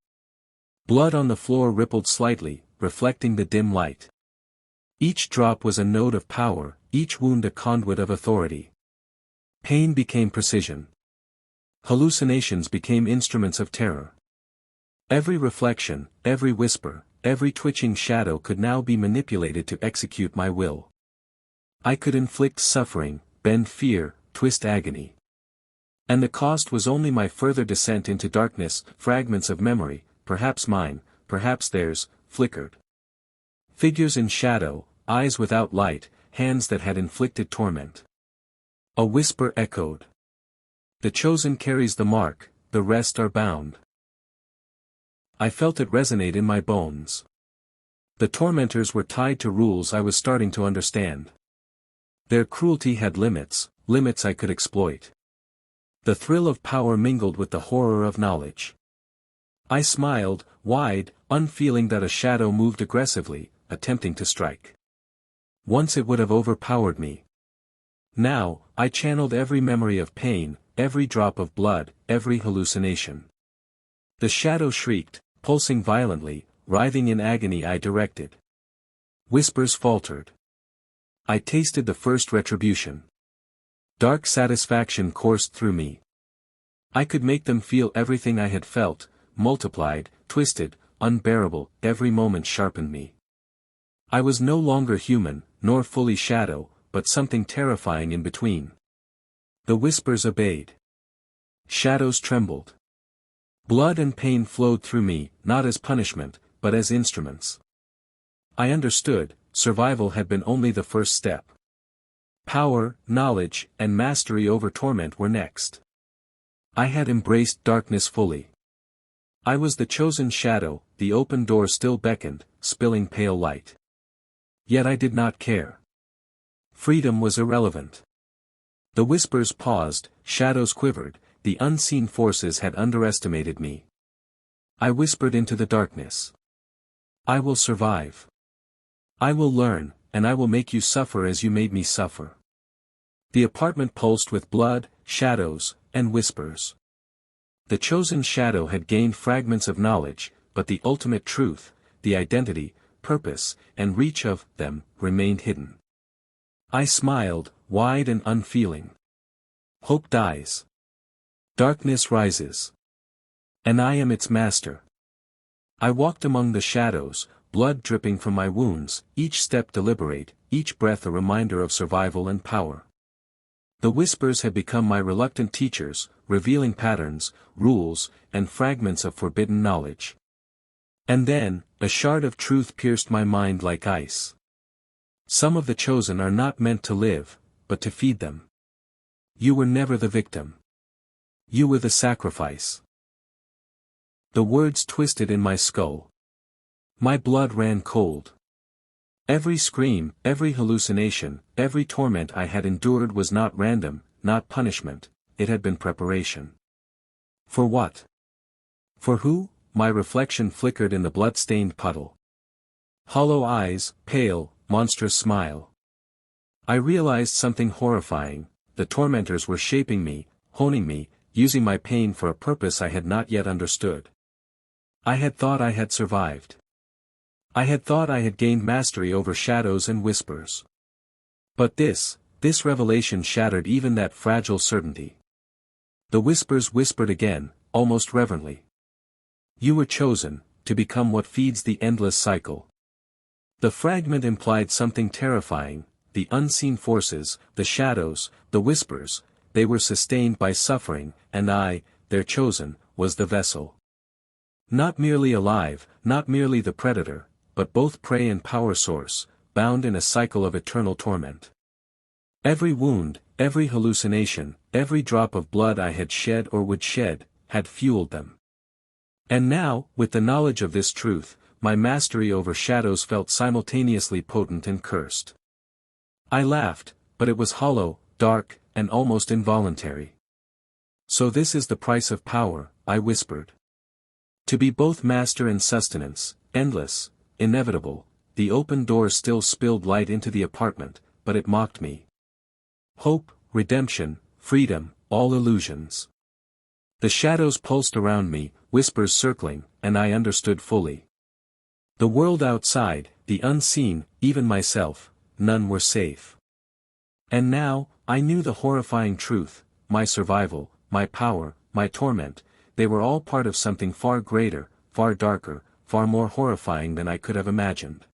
Blood on the floor rippled slightly, reflecting the dim light. Each drop was a node of power, each wound a conduit of authority. Pain became precision. Hallucinations became instruments of terror. Every reflection, every whisper, every twitching shadow could now be manipulated to execute my will. I could inflict suffering, bend fear, twist agony. And the cost was only my further descent into darkness. Fragments of memory, perhaps mine, perhaps theirs, flickered. Figures in shadow, eyes without light, hands that had inflicted torment. A whisper echoed. The chosen carries the mark, the rest are bound. I felt it resonate in my bones. The tormentors were tied to rules I was starting to understand. Their cruelty had limits, limits I could exploit. The thrill of power mingled with the horror of knowledge. I smiled, wide, unfeeling that a shadow moved aggressively, attempting to strike. Once it would have overpowered me. Now, I channeled every memory of pain, every drop of blood, every hallucination. The shadow shrieked, pulsing violently, writhing in agony. I directed. Whispers faltered. I tasted the first retribution. Dark satisfaction coursed through me. I could make them feel everything I had felt, multiplied, twisted, unbearable. Every moment sharpened me. I was no longer human, nor fully shadow, but something terrifying in between. The whispers obeyed. Shadows trembled. Blood and pain flowed through me, not as punishment, but as instruments. I understood, survival had been only the first step. Power, knowledge, and mastery over torment were next. I had embraced darkness fully. I was the chosen shadow. The open door still beckoned, spilling pale light. Yet I did not care. freedom was irrelevant. The whispers paused, shadows quivered, the unseen forces had underestimated me. I whispered into the darkness. I will survive. I will learn, and I will make you suffer as you made me suffer. The apartment pulsed with blood, shadows, and whispers. The chosen shadow had gained fragments of knowledge, but the ultimate truth, the identity, purpose, and reach of them, remained hidden. I smiled, wide and unfeeling. Hope dies. Darkness rises. And I am its master. I walked among the shadows, blood dripping from my wounds, each step deliberate, each breath a reminder of survival and power. The whispers had become my reluctant teachers, revealing patterns, rules, and fragments of forbidden knowledge. And then, a shard of truth pierced my mind like ice. Some of the chosen are not meant to live, but to feed them. You were never the victim. You were the sacrifice. The words twisted in my skull. My blood ran cold. Every scream, every hallucination, every torment I had endured was not random, not punishment, it had been preparation. For what? For who? My reflection flickered in the blood-stained puddle. Hollow eyes, pale, monstrous smile. I realized something horrifying, the tormentors were shaping me, honing me, using my pain for a purpose I had not yet understood. I had thought I had survived. I had thought I had gained mastery over shadows and whispers. But this revelation shattered even that fragile certainty. The whispers whispered again, almost reverently. You were chosen, to become what feeds the endless cycle. The fragment implied something terrifying, the unseen forces, the shadows, the whispers, they were sustained by suffering, and I, their chosen, was the vessel. Not merely alive, not merely the predator, but both prey and power source, bound in a cycle of eternal torment. Every wound, every hallucination, every drop of blood I had shed or would shed, had fueled them. And now, with the knowledge of this truth, my mastery over shadows felt simultaneously potent and cursed. I laughed, but it was hollow, dark, and almost involuntary. So this is the price of power, I whispered. To be both master and sustenance, endless, inevitable, the open door still spilled light into the apartment, but it mocked me. Hope, redemption, freedom, all illusions. The shadows pulsed around me, whispers circling, and I understood fully. The world outside, the unseen, even myself, none were safe. And now, I knew the horrifying truth, my survival, my power, my torment, they were all part of something far greater, far darker, far more horrifying than I could have imagined.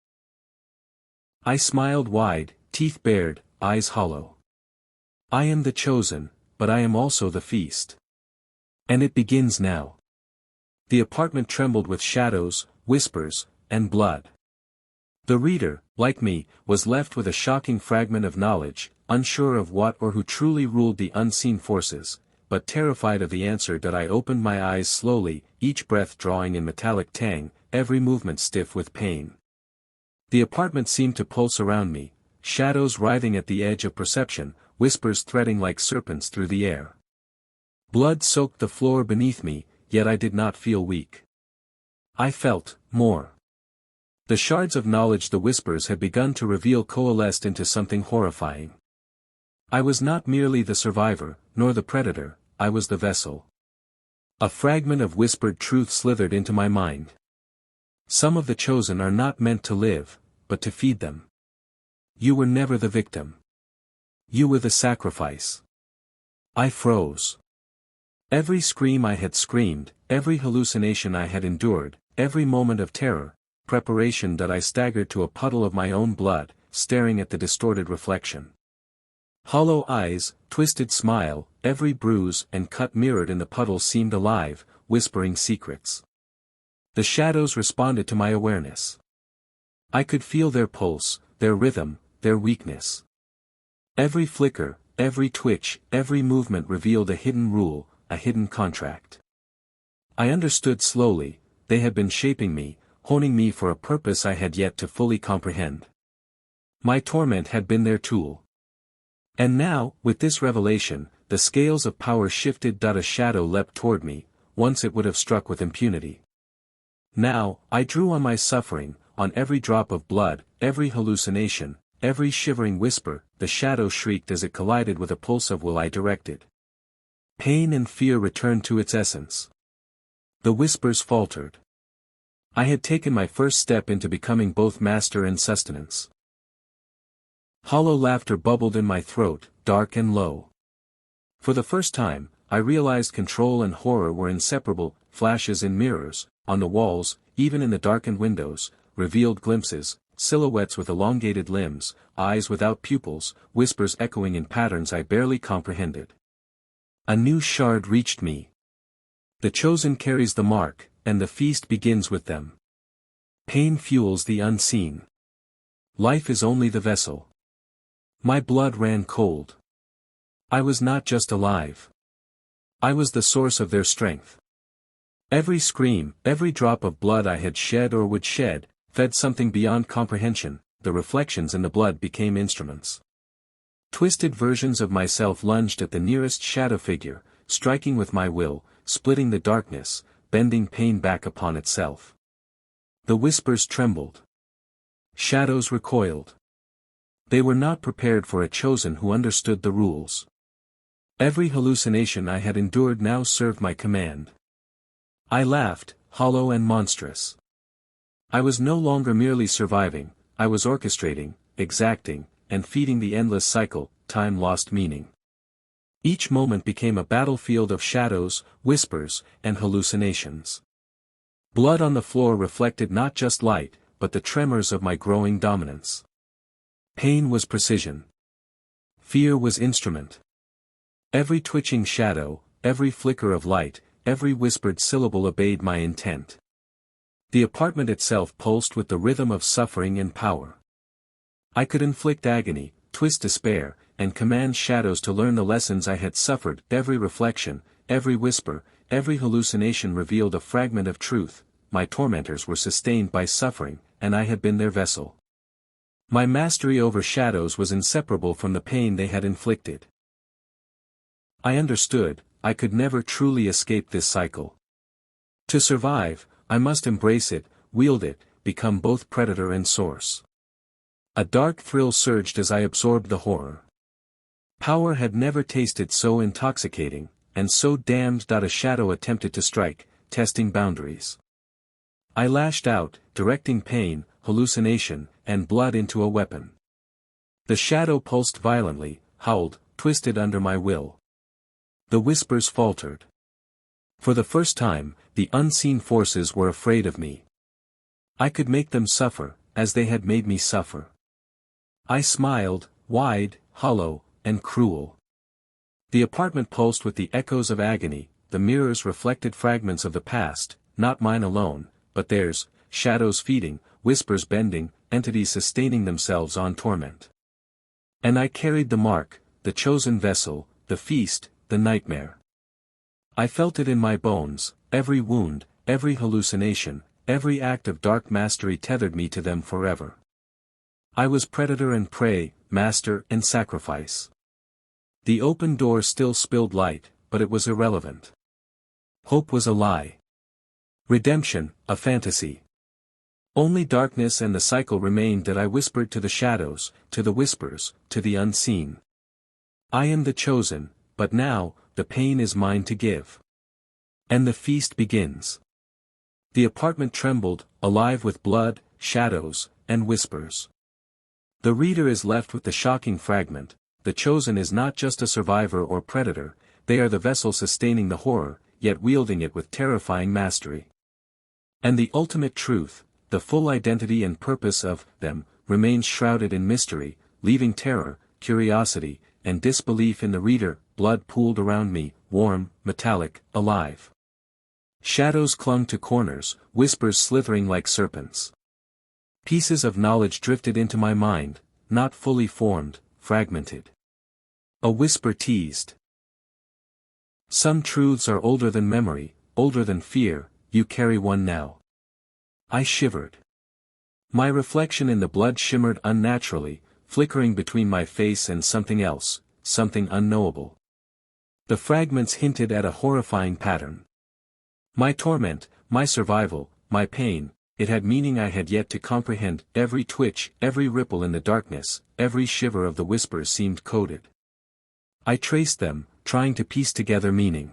I smiled wide, teeth bared, eyes hollow. I am the chosen, but I am also the feast. And it begins now. The apartment trembled with shadows, whispers, and blood. The reader, like me, was left with a shocking fragment of knowledge, unsure of what or who truly ruled the unseen forces, but terrified of the answer that I opened my eyes slowly, each breath drawing in metallic tang, every movement stiff with pain. The apartment seemed to pulse around me, shadows writhing at the edge of perception, whispers threading like serpents through the air. Blood soaked the floor beneath me, yet I did not feel weak. I felt more. The shards of knowledge the whispers had begun to reveal coalesced into something horrifying. I was not merely the survivor, nor the predator, I was the vessel. A fragment of whispered truth slithered into my mind. Some of the chosen are not meant to live, but to feed them. You were never the victim. You were the sacrifice. I froze. Every scream I had screamed, every hallucination I had endured, every moment of terror, preparation that I staggered to a puddle of my own blood, staring at the distorted reflection. Hollow eyes, twisted smile, every bruise and cut mirrored in the puddle seemed alive, whispering secrets. The shadows responded to my awareness. I could feel their pulse, their rhythm, their weakness. Every flicker, every twitch, every movement revealed a hidden rule, a hidden contract. I understood slowly, they had been shaping me, honing me for a purpose I had yet to fully comprehend. My torment had been their tool. And now, with this revelation, the scales of power shifted. A shadow leapt toward me, once it would have struck with impunity. Now, I drew on my suffering, on every drop of blood, every hallucination, every shivering whisper. The shadow shrieked as it collided with a pulse of will I directed. Pain and fear returned to its essence. The whispers faltered. I had taken my first step into becoming both master and sustenance. Hollow laughter bubbled in my throat, dark and low. For the first time, I realized control and horror were inseparable. Flashes in mirrors, on the walls, even in the darkened windows, revealed glimpses, silhouettes with elongated limbs, eyes without pupils, whispers echoing in patterns I barely comprehended. A new shard reached me. The chosen carries the mark, and the feast begins with them. Pain fuels the unseen. Life is only the vessel. My blood ran cold. I was not just alive. I was the source of their strength. Every scream, every drop of blood I had shed or would shed, fed something beyond comprehension. The reflections in the blood became instruments. Twisted versions of myself lunged at the nearest shadow figure, striking with my will, splitting the darkness, bending pain back upon itself. The whispers trembled. Shadows recoiled. They were not prepared for a chosen who understood the rules. Every hallucination I had endured now served my command. I laughed, hollow and monstrous. I was no longer merely surviving, I was orchestrating, exacting, and feeding the endless cycle. Time lost meaning. Each moment became a battlefield of shadows, whispers, and hallucinations. Blood on the floor reflected not just light, but the tremors of my growing dominance. Pain was precision. Fear was instrument. Every twitching shadow, every flicker of light, every whispered syllable obeyed my intent. The apartment itself pulsed with the rhythm of suffering and power. I could inflict agony, twist despair, and command shadows to learn the lessons I had suffered. Every reflection, every whisper, every hallucination revealed a fragment of truth. My tormentors were sustained by suffering, and I had been their vessel. My mastery over shadows was inseparable from the pain they had inflicted. I understood, I could never truly escape this cycle. To survive, I must embrace it, wield it, become both predator and source. A dark thrill surged as I absorbed the horror. Power had never tasted so intoxicating, and so damned. A shadow attempted to strike, testing boundaries. I lashed out, directing pain, hallucination, and blood into a weapon. The shadow pulsed violently, howled, twisted under my will. The whispers faltered. For the first time, the unseen forces were afraid of me. I could make them suffer, as they had made me suffer. I smiled, wide, hollow, and cruel. The apartment pulsed with the echoes of agony. The mirrors reflected fragments of the past, not mine alone, but theirs, shadows feeding, whispers bending, entities sustaining themselves on torment. And I carried the mark, the chosen vessel, the feast, the nightmare. I felt it in my bones. Every wound, every hallucination, every act of dark mastery tethered me to them forever. I was predator and prey, master and sacrifice. The open door still spilled light, but it was irrelevant. Hope was a lie. Redemption, a fantasy. Only darkness and the cycle remained. That I whispered to the shadows, to the whispers, to the unseen. I am the chosen, but now, the pain is mine to give. And the feast begins. The apartment trembled, alive with blood, shadows, and whispers. The reader is left with the shocking fragment. The chosen is not just a survivor or predator, they are the vessel sustaining the horror, yet wielding it with terrifying mastery. And the ultimate truth, the full identity and purpose of them, remains shrouded in mystery, leaving terror, curiosity, and disbelief in the reader. Blood pooled around me, warm, metallic, alive. Shadows clung to corners, whispers slithering like serpents. Pieces of knowledge drifted into my mind, not fully formed, fragmented. A whisper teased. Some truths are older than memory, older than fear. You carry one now. I shivered. My reflection in the blood shimmered unnaturally, flickering between my face and something else, something unknowable. The fragments hinted at a horrifying pattern. My torment, my survival, my pain, it had meaning I had yet to comprehend. Every twitch, every ripple in the darkness, every shiver of the whispers seemed coded. I traced them, trying to piece together meaning.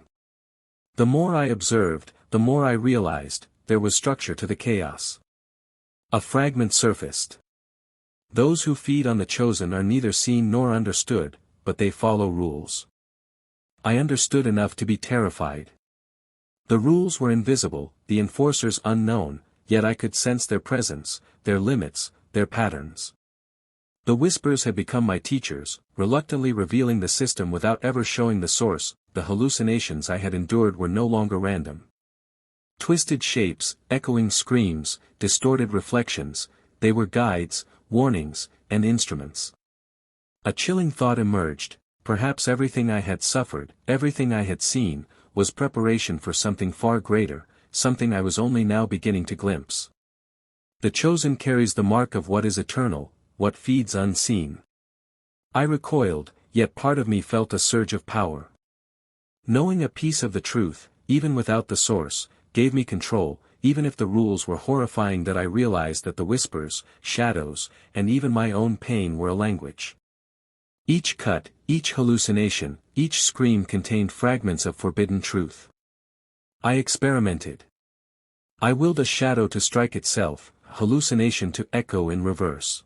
The more I observed, the more I realized, there was structure to the chaos. A fragment surfaced. Those who feed on the chosen are neither seen nor understood, but they follow rules. I understood enough to be terrified. The rules were invisible, the enforcers unknown, yet I could sense their presence, their limits, their patterns. The whispers had become my teachers, reluctantly revealing the system without ever showing the source. The hallucinations I had endured were no longer random. Twisted shapes, echoing screams, distorted reflections, they were guides, warnings, and instruments. A chilling thought emerged: perhaps everything I had suffered, everything I had seen, was preparation for something far greater, something I was only now beginning to glimpse. The chosen carries the mark of what is eternal, what feeds unseen. I recoiled, yet part of me felt a surge of power. Knowing a piece of the truth, even without the source, gave me control, even if the rules were horrifying. That I realized that the whispers, shadows, and even my own pain were a language. Each cut, each hallucination, each scream contained fragments of forbidden truth. I experimented. I willed a shadow to strike itself, hallucination to echo in reverse.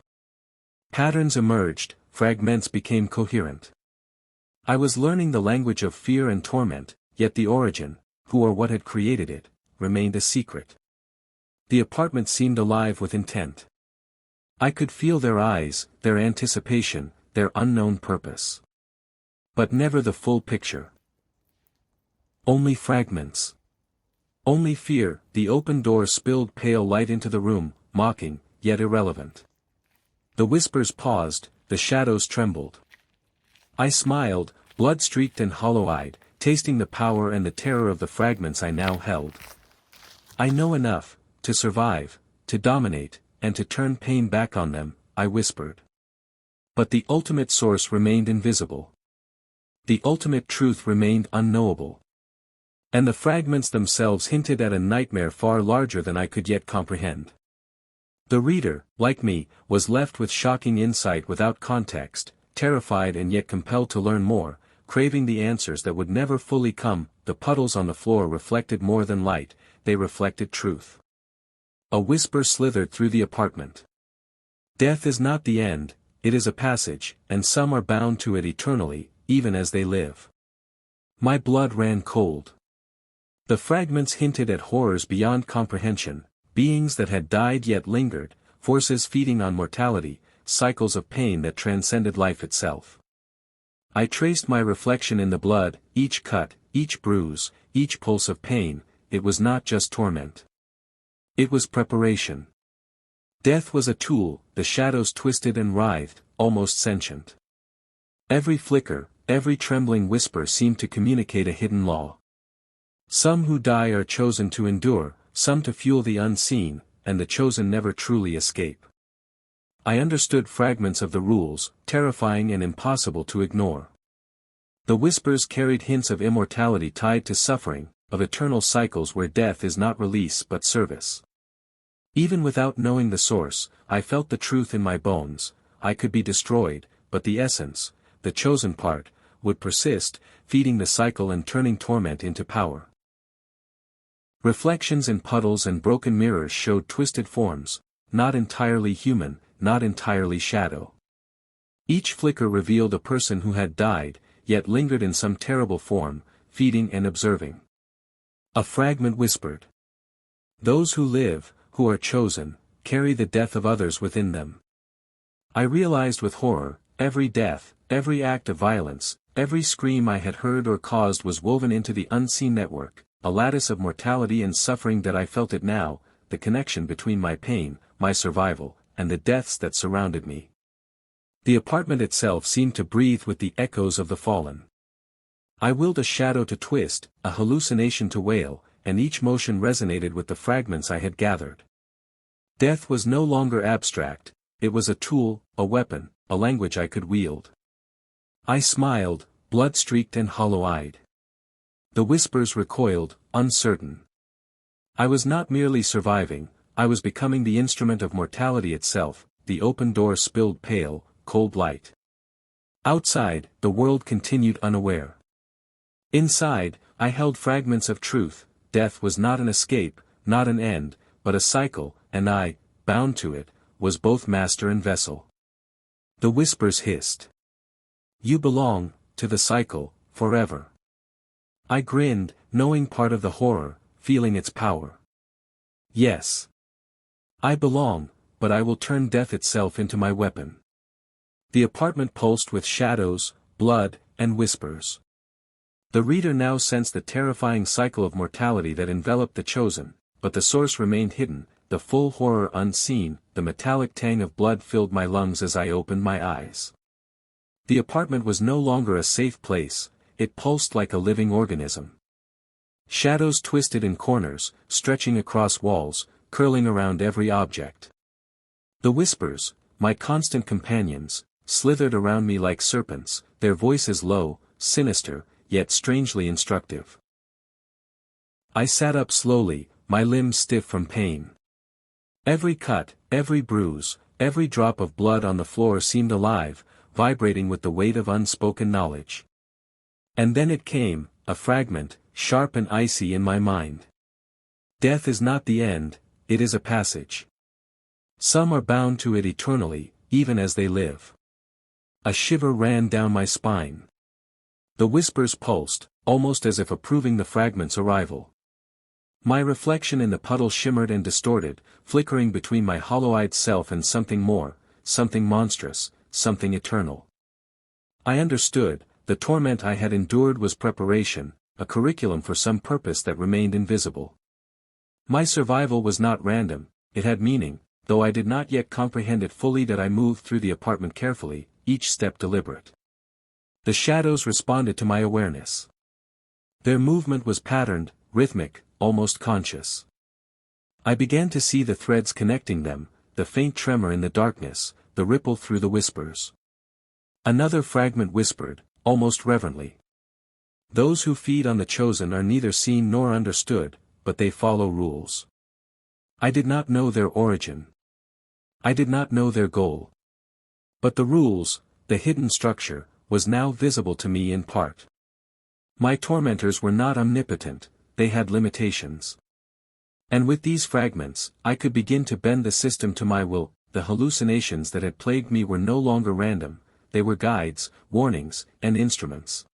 Patterns emerged, fragments became coherent. I was learning the language of fear and torment, yet the origin, who or what had created it, remained a secret. The apartment seemed alive with intent. I could feel their eyes, their anticipation, their unknown purpose. But never the full picture. Only fragments. Only fear. The open door spilled pale light into the room, mocking, yet irrelevant. The whispers paused, the shadows trembled. I smiled, blood-streaked and hollow-eyed, tasting the power and the terror of the fragments I now held. I know enough, to survive, to dominate, and to turn pain back on them, I whispered. But the ultimate source remained invisible. The ultimate truth remained unknowable. And the fragments themselves hinted at a nightmare far larger than I could yet comprehend. The reader, like me, was left with shocking insight without context, terrified and yet compelled to learn more, craving the answers that would never fully come. The puddles on the floor reflected more than light, they reflected truth. A whisper slithered through the apartment. Death is not the end, it is a passage, and some are bound to it eternally, even as they live. My blood ran cold. The fragments hinted at horrors beyond comprehension, beings that had died yet lingered, forces feeding on mortality, cycles of pain that transcended life itself. I traced my reflection in the blood, each cut, each bruise, each pulse of pain. It was not just torment. It was preparation. Death was a tool, the shadows twisted and writhed, almost sentient. Every flicker, every trembling whisper seemed to communicate a hidden law. Some who die are chosen to endure, some to fuel the unseen, and the chosen never truly escape. I understood fragments of the rules, terrifying and impossible to ignore. The whispers carried hints of immortality tied to suffering, of eternal cycles where death is not release but service. Even without knowing the source, I felt the truth in my bones. I could be destroyed, but the essence, the chosen part, would persist, feeding the cycle and turning torment into power. Reflections in puddles and broken mirrors showed twisted forms, not entirely human, not entirely shadow. Each flicker revealed a person who had died, yet lingered in some terrible form, feeding and observing. A fragment whispered. Those who live, who are chosen, carry the death of others within them. I realized with horror, every death, every act of violence, every scream I had heard or caused was woven into the unseen network, a lattice of mortality and suffering. That I felt it now, the connection between my pain, my survival, and the deaths that surrounded me. The apartment itself seemed to breathe with the echoes of the fallen. I willed a shadow to twist, a hallucination to wail, and each motion resonated with the fragments I had gathered. Death was no longer abstract, it was a tool, a weapon, a language I could wield. I smiled, blood-streaked and hollow-eyed. The whispers recoiled, uncertain. I was not merely surviving, I was becoming the instrument of mortality itself. The open door spilled pale, cold light. Outside, the world continued unaware. Inside, I held fragments of truth. Death was not an escape, not an end, but a cycle, and I, bound to it, was both master and vessel. The whispers hissed. You belong, to the cycle, forever. I grinned, knowing part of the horror, feeling its power. Yes. I belong, but I will turn death itself into my weapon. The apartment pulsed with shadows, blood, and whispers. The reader now sensed the terrifying cycle of mortality that enveloped the chosen, but the source remained hidden, the full horror unseen. The metallic tang of blood filled my lungs as I opened my eyes. The apartment was no longer a safe place, it pulsed like a living organism. Shadows twisted in corners, stretching across walls, curling around every object. The whispers, my constant companions, slithered around me like serpents, their voices low, sinister, yet strangely instructive. I sat up slowly, my limbs stiff from pain. Every cut, every bruise, every drop of blood on the floor seemed alive, vibrating with the weight of unspoken knowledge. And then it came, a fragment, sharp and icy in my mind. Death is not the end, it is a passage. Some are bound to it eternally, even as they live. A shiver ran down my spine. The whispers pulsed, almost as if approving the fragment's arrival. My reflection in the puddle shimmered and distorted, flickering between my hollow-eyed self and something more, something monstrous, something eternal. I understood, the torment I had endured was preparation, a curriculum for some purpose that remained invisible. My survival was not random, it had meaning, though I did not yet comprehend it fully. That I moved through the apartment carefully, each step deliberate. The shadows responded to my awareness. Their movement was patterned, rhythmic, almost conscious. I began to see the threads connecting them, the faint tremor in the darkness, the ripple through the whispers. Another fragment whispered, almost reverently. Those who feed on the chosen are neither seen nor understood, but they follow rules. I did not know their origin. I did not know their goal. But the rules, the hidden structure, was now visible to me in part. My tormentors were not omnipotent, they had limitations. And with these fragments, I could begin to bend the system to my will. The hallucinations that had plagued me were no longer random, they were guides, warnings, and instruments.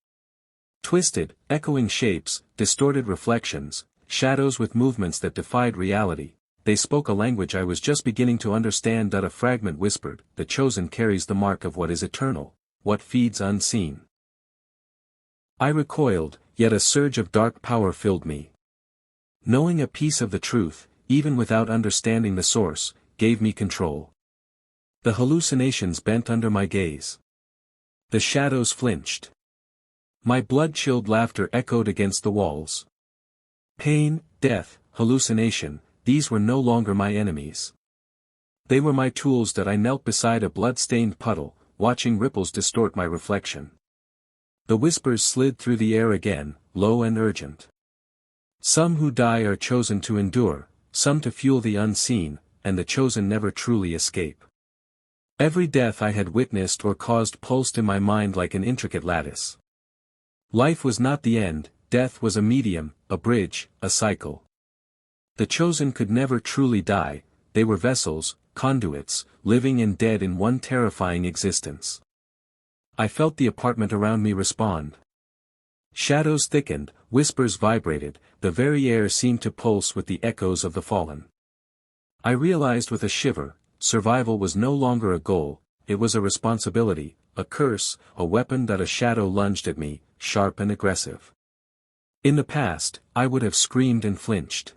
Twisted, echoing shapes, distorted reflections, shadows with movements that defied reality, they spoke a language I was just beginning to understand. A fragment whispered, the chosen carries the mark of what is eternal, what feeds unseen. I recoiled, yet a surge of dark power filled me. Knowing a piece of the truth, even without understanding the source, gave me control. The hallucinations bent under my gaze. The shadows flinched. My blood-chilled laughter echoed against the walls. Pain, death, hallucination, these were no longer my enemies. They were my tools. That I knelt beside a blood-stained puddle, watching ripples distort my reflection. The whispers slid through the air again, low and urgent. Some who die are chosen to endure, some to fuel the unseen, and the chosen never truly escape. Every death I had witnessed or caused pulsed in my mind like an intricate lattice. Life was not the end, death was a medium, a bridge, a cycle. The chosen could never truly die, they were vessels, conduits, living and dead in one terrifying existence. I felt the apartment around me respond. Shadows thickened, whispers vibrated, the very air seemed to pulse with the echoes of the fallen. I realized with a shiver, survival was no longer a goal, it was a responsibility, a curse, a weapon. That a shadow lunged at me, sharp and aggressive. In the past, I would have screamed and flinched.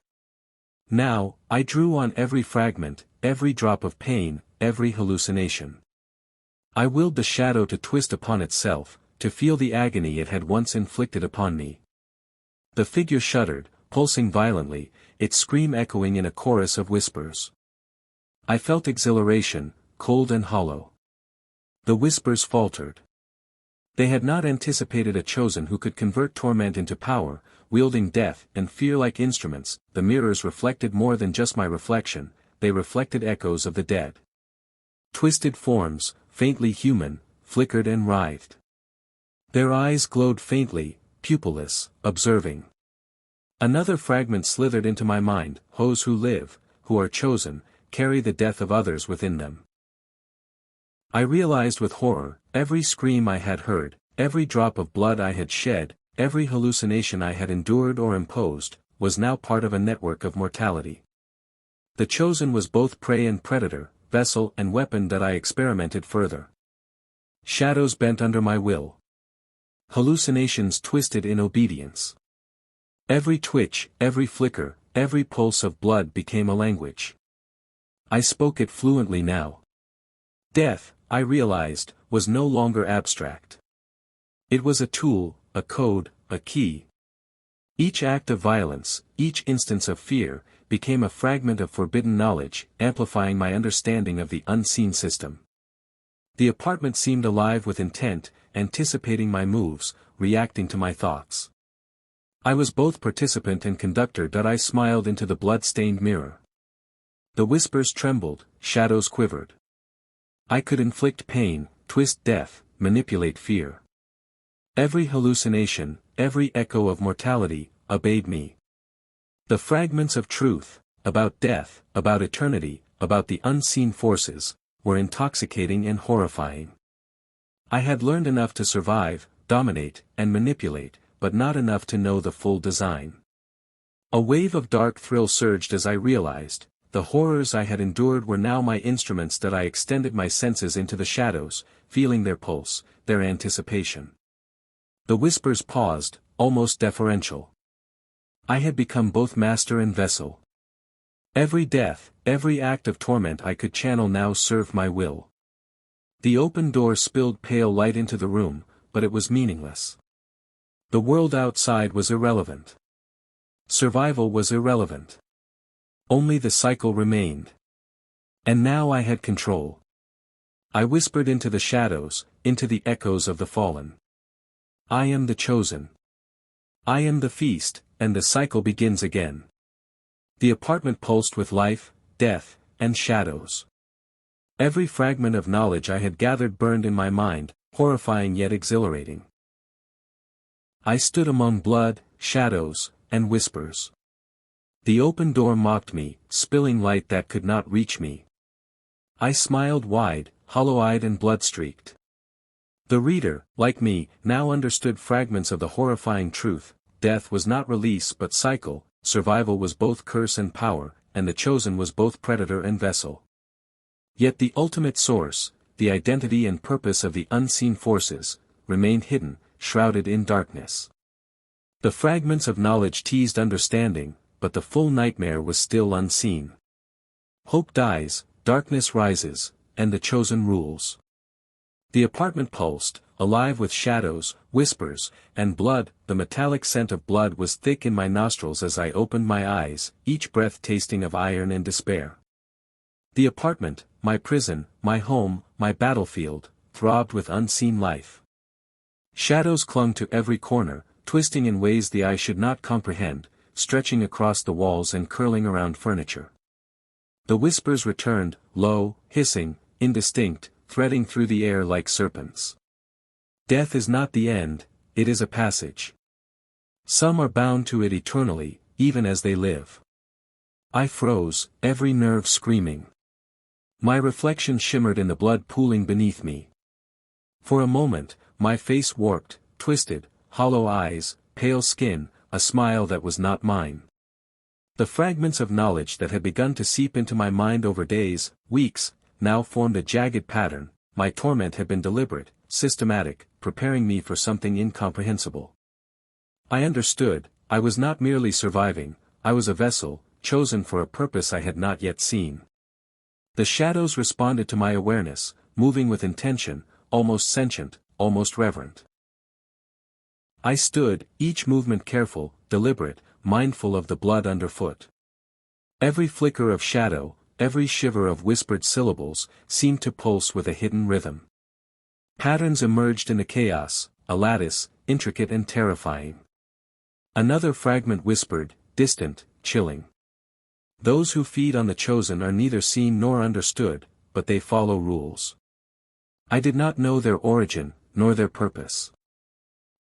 Now, I drew on every fragment, every drop of pain, every hallucination. I willed the shadow to twist upon itself, to feel the agony it had once inflicted upon me. The figure shuddered, pulsing violently, its scream echoing in a chorus of whispers. I felt exhilaration, cold and hollow. The whispers faltered. They had not anticipated a chosen who could convert torment into power, wielding death and fear like instruments. The mirrors reflected more than just my reflection, they reflected echoes of the dead. Twisted forms, faintly human, flickered and writhed. Their eyes glowed faintly, pupilless, observing. Another fragment slithered into my mind. Those who live, who are chosen, carry the death of others within them. I realized with horror, every scream I had heard, every drop of blood I had shed, every hallucination I had endured or imposed, was now part of a network of mortality. The chosen was both prey and predator, vessel and weapon that I experimented further. Shadows bent under my will. Hallucinations twisted in obedience. Every twitch, every flicker, every pulse of blood became a language. I spoke it fluently now. Death, I realized, was no longer abstract. It was a tool, a code, a key. Each act of violence, each instance of fear, became a fragment of forbidden knowledge, amplifying my understanding of the unseen system. The apartment seemed alive with intent, anticipating my moves, reacting to my thoughts. I was both participant and conductor. I smiled into the blood-stained mirror. The whispers trembled, shadows quivered. I could inflict pain, twist death, manipulate fear. Every hallucination, every echo of mortality, obeyed me. The fragments of truth, about death, about eternity, about the unseen forces, were intoxicating and horrifying. I had learned enough to survive, dominate, and manipulate, but not enough to know the full design. A wave of dark thrill surged as I realized, the horrors I had endured were now my instruments. I extended my senses into the shadows, feeling their pulse, their anticipation. The whispers paused, almost deferential. I had become both master and vessel. Every death, every act of torment I could channel now served my will. The open door spilled pale light into the room, but it was meaningless. The world outside was irrelevant. Survival was irrelevant. Only the cycle remained. And now I had control. I whispered into the shadows, into the echoes of the fallen. I am the chosen. I am the feast, and the cycle begins again. The apartment pulsed with life, death, and shadows. Every fragment of knowledge I had gathered burned in my mind, horrifying yet exhilarating. I stood among blood, shadows, and whispers. The open door mocked me, spilling light that could not reach me. I smiled wide, hollow-eyed and blood-streaked. The reader, like me, now understood fragments of the horrifying truth. Death was not release but cycle, survival was both curse and power, and the chosen was both predator and vessel. Yet the ultimate source, the identity and purpose of the unseen forces, remained hidden, shrouded in darkness. The fragments of knowledge teased understanding, but the full nightmare was still unseen. Hope dies, darkness rises, and the chosen rules. The apartment pulsed, alive with shadows, whispers, and blood. The metallic scent of blood was thick in my nostrils as I opened my eyes, each breath tasting of iron and despair. The apartment, my prison, my home, my battlefield, throbbed with unseen life. Shadows clung to every corner, twisting in ways the eye should not comprehend, stretching across the walls and curling around furniture. The whispers returned, low, hissing, indistinct, threading through the air like serpents. Death is not the end, it is a passage. Some are bound to it eternally, even as they live. I froze, every nerve screaming. My reflection shimmered in the blood pooling beneath me. For a moment, my face warped, twisted, hollow eyes, pale skin, a smile that was not mine. The fragments of knowledge that had begun to seep into my mind over days, weeks, now formed a jagged pattern. My torment had been deliberate, systematic, preparing me for something incomprehensible. I understood, I was not merely surviving, I was a vessel, chosen for a purpose I had not yet seen. The shadows responded to my awareness, moving with intention, almost sentient, almost reverent. I stood, each movement careful, deliberate, mindful of the blood underfoot. Every flicker of shadow, every shiver of whispered syllables, seemed to pulse with a hidden rhythm. Patterns emerged in the chaos, a lattice, intricate and terrifying. Another fragment whispered, distant, chilling. Those who feed on the chosen are neither seen nor understood, but they follow rules. I did not know their origin, nor their purpose.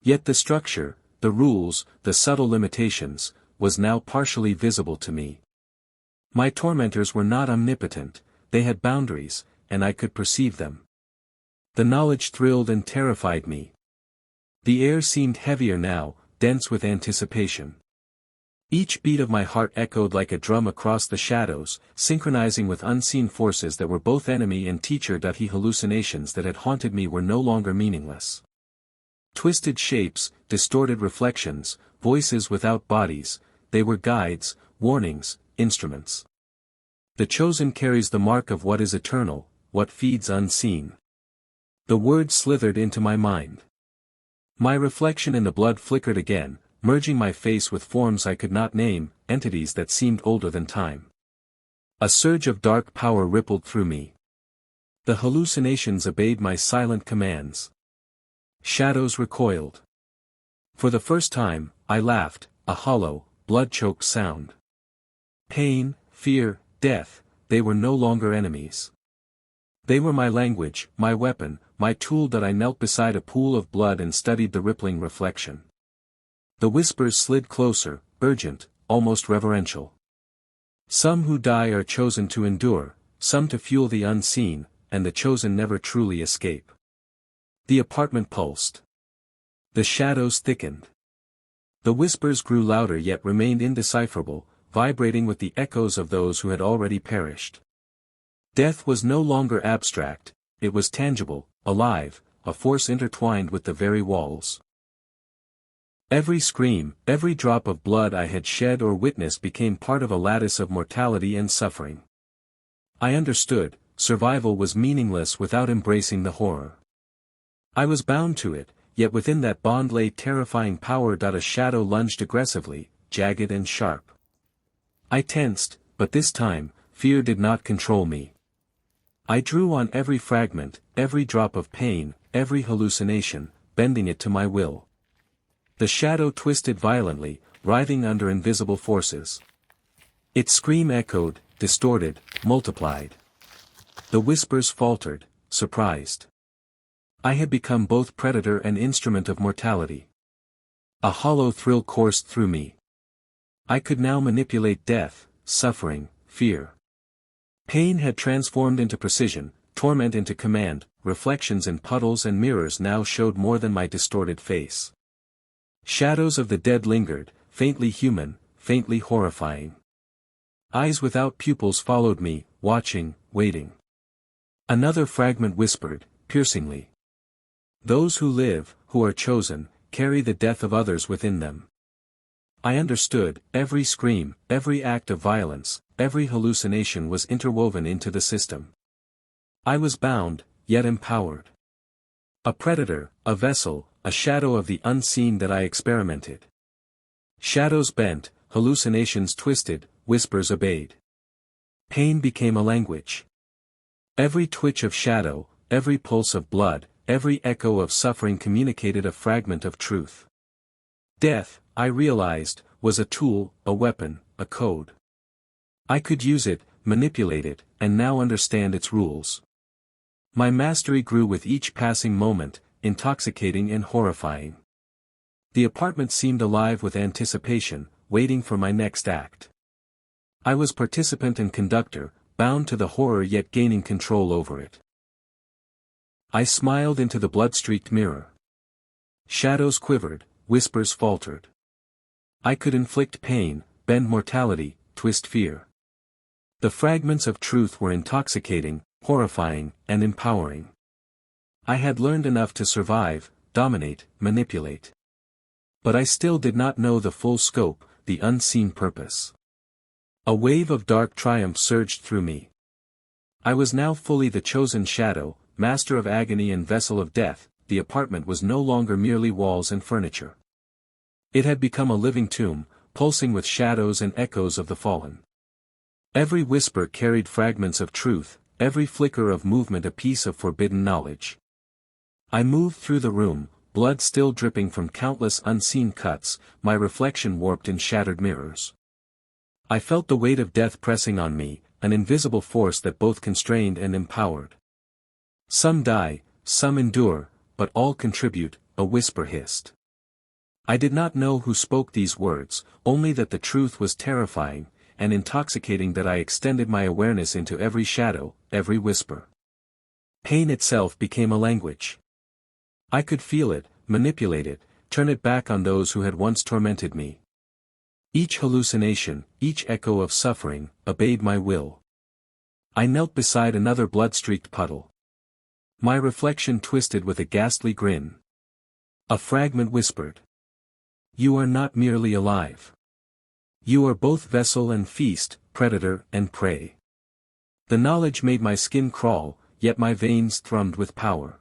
Yet the structure, the rules, the subtle limitations, was now partially visible to me. My tormentors were not omnipotent, they had boundaries, and I could perceive them. The knowledge thrilled and terrified me. The air seemed heavier now, dense with anticipation. Each beat of my heart echoed like a drum across the shadows, synchronizing with unseen forces that were both enemy and teacher. The hallucinations that had haunted me were no longer meaningless. Twisted shapes, distorted reflections, voices without bodies, they were guides, warnings, instruments. The chosen carries the mark of what is eternal, what feeds unseen. The words slithered into my mind. My reflection in the blood flickered again, merging my face with forms I could not name, entities that seemed older than time. A surge of dark power rippled through me. The hallucinations obeyed my silent commands. Shadows recoiled. For the first time, I laughed, a hollow, blood-choked sound. Pain, fear, death, they were no longer enemies. They were my language, my weapon, my tool. That I knelt beside a pool of blood and studied the rippling reflection. The whispers slid closer, urgent, almost reverential. Some who die are chosen to endure, some to fuel the unseen, and the chosen never truly escape. The apartment pulsed. The shadows thickened. The whispers grew louder yet remained indecipherable, vibrating with the echoes of those who had already perished. Death was no longer abstract, it was tangible, alive, a force intertwined with the very walls. Every scream, every drop of blood I had shed or witnessed became part of a lattice of mortality and suffering. I understood, survival was meaningless without embracing the horror. I was bound to it, yet within that bond lay terrifying power. A shadow lunged aggressively, jagged and sharp. I tensed, but this time, fear did not control me. I drew on every fragment, every drop of pain, every hallucination, bending it to my will. The shadow twisted violently, writhing under invisible forces. Its scream echoed, distorted, multiplied. The whispers faltered, surprised. I had become both predator and instrument of mortality. A hollow thrill coursed through me. I could now manipulate death, suffering, fear. Pain had transformed into precision, torment into command, reflections in puddles and mirrors now showed more than my distorted face. Shadows of the dead lingered, faintly human, faintly horrifying. Eyes without pupils followed me, watching, waiting. Another fragment whispered, piercingly. Those who live, who are chosen, carry the death of others within them. I understood, every scream, every act of violence, every hallucination was interwoven into the system. I was bound, yet empowered. A predator, a vessel, a shadow of the unseen that I experimented. Shadows bent, hallucinations twisted, whispers obeyed. Pain became a language. Every twitch of shadow, every pulse of blood, every echo of suffering communicated a fragment of truth. Death, I realized, was a tool, a weapon, a code. I could use it, manipulate it, and now understand its rules. My mastery grew with each passing moment, intoxicating and horrifying. The apartment seemed alive with anticipation, waiting for my next act. I was participant and conductor, bound to the horror yet gaining control over it. I smiled into the blood-streaked mirror. Shadows quivered, whispers faltered. I could inflict pain, bend mortality, twist fear. The fragments of truth were intoxicating, horrifying, and empowering. I had learned enough to survive, dominate, manipulate. But I still did not know the full scope, the unseen purpose. A wave of dark triumph surged through me. I was now fully the chosen shadow, master of agony and vessel of death. The apartment was no longer merely walls and furniture. It had become a living tomb, pulsing with shadows and echoes of the fallen. Every whisper carried fragments of truth, every flicker of movement a piece of forbidden knowledge. I moved through the room, blood still dripping from countless unseen cuts, my reflection warped in shattered mirrors. I felt the weight of death pressing on me, an invisible force that both constrained and empowered. Some die, some endure, but all contribute, a whisper hissed. I did not know who spoke these words, only that the truth was terrifying, and intoxicating, that I extended my awareness into every shadow, every whisper. Pain itself became a language. I could feel it, manipulate it, turn it back on those who had once tormented me. Each hallucination, each echo of suffering, obeyed my will. I knelt beside another blood-streaked puddle. My reflection twisted with a ghastly grin. A fragment whispered. "You are not merely alive. You are both vessel and feast, predator and prey." The knowledge made my skin crawl, yet my veins thrummed with power.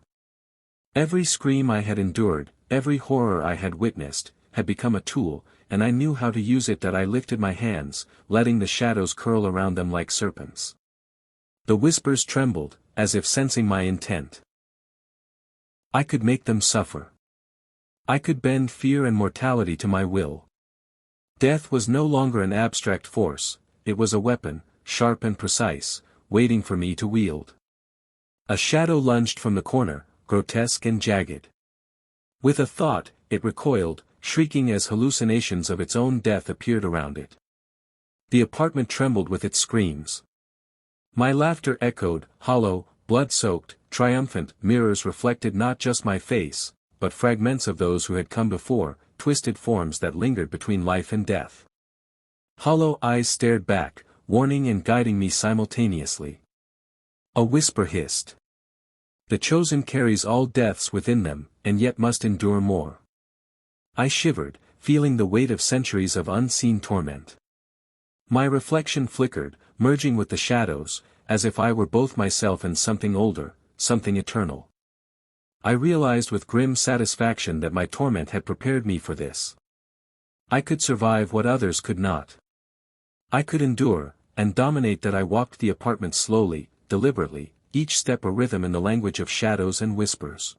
Every scream I had endured, every horror I had witnessed, had become a tool, and I knew how to use it. That I lifted my hands, letting the shadows curl around them like serpents. The whispers trembled, as if sensing my intent. I could make them suffer. I could bend fear and mortality to my will. Death was no longer an abstract force, it was a weapon, sharp and precise, waiting for me to wield. A shadow lunged from the corner, grotesque and jagged. With a thought, it recoiled, shrieking as hallucinations of its own death appeared around it. The apartment trembled with its screams. My laughter echoed, hollow, blood-soaked, triumphant. Mirrors reflected not just my face, but fragments of those who had come before, twisted forms that lingered between life and death. Hollow eyes stared back, warning and guiding me simultaneously. A whisper hissed. "The chosen carries all deaths within them, and yet must endure more." I shivered, feeling the weight of centuries of unseen torment. My reflection flickered, merging with the shadows, as if I were both myself and something older, something eternal. I realized with grim satisfaction that my torment had prepared me for this. I could survive what others could not. I could endure, and dominate. That I walked the apartment slowly, deliberately, each step a rhythm in the language of shadows and whispers.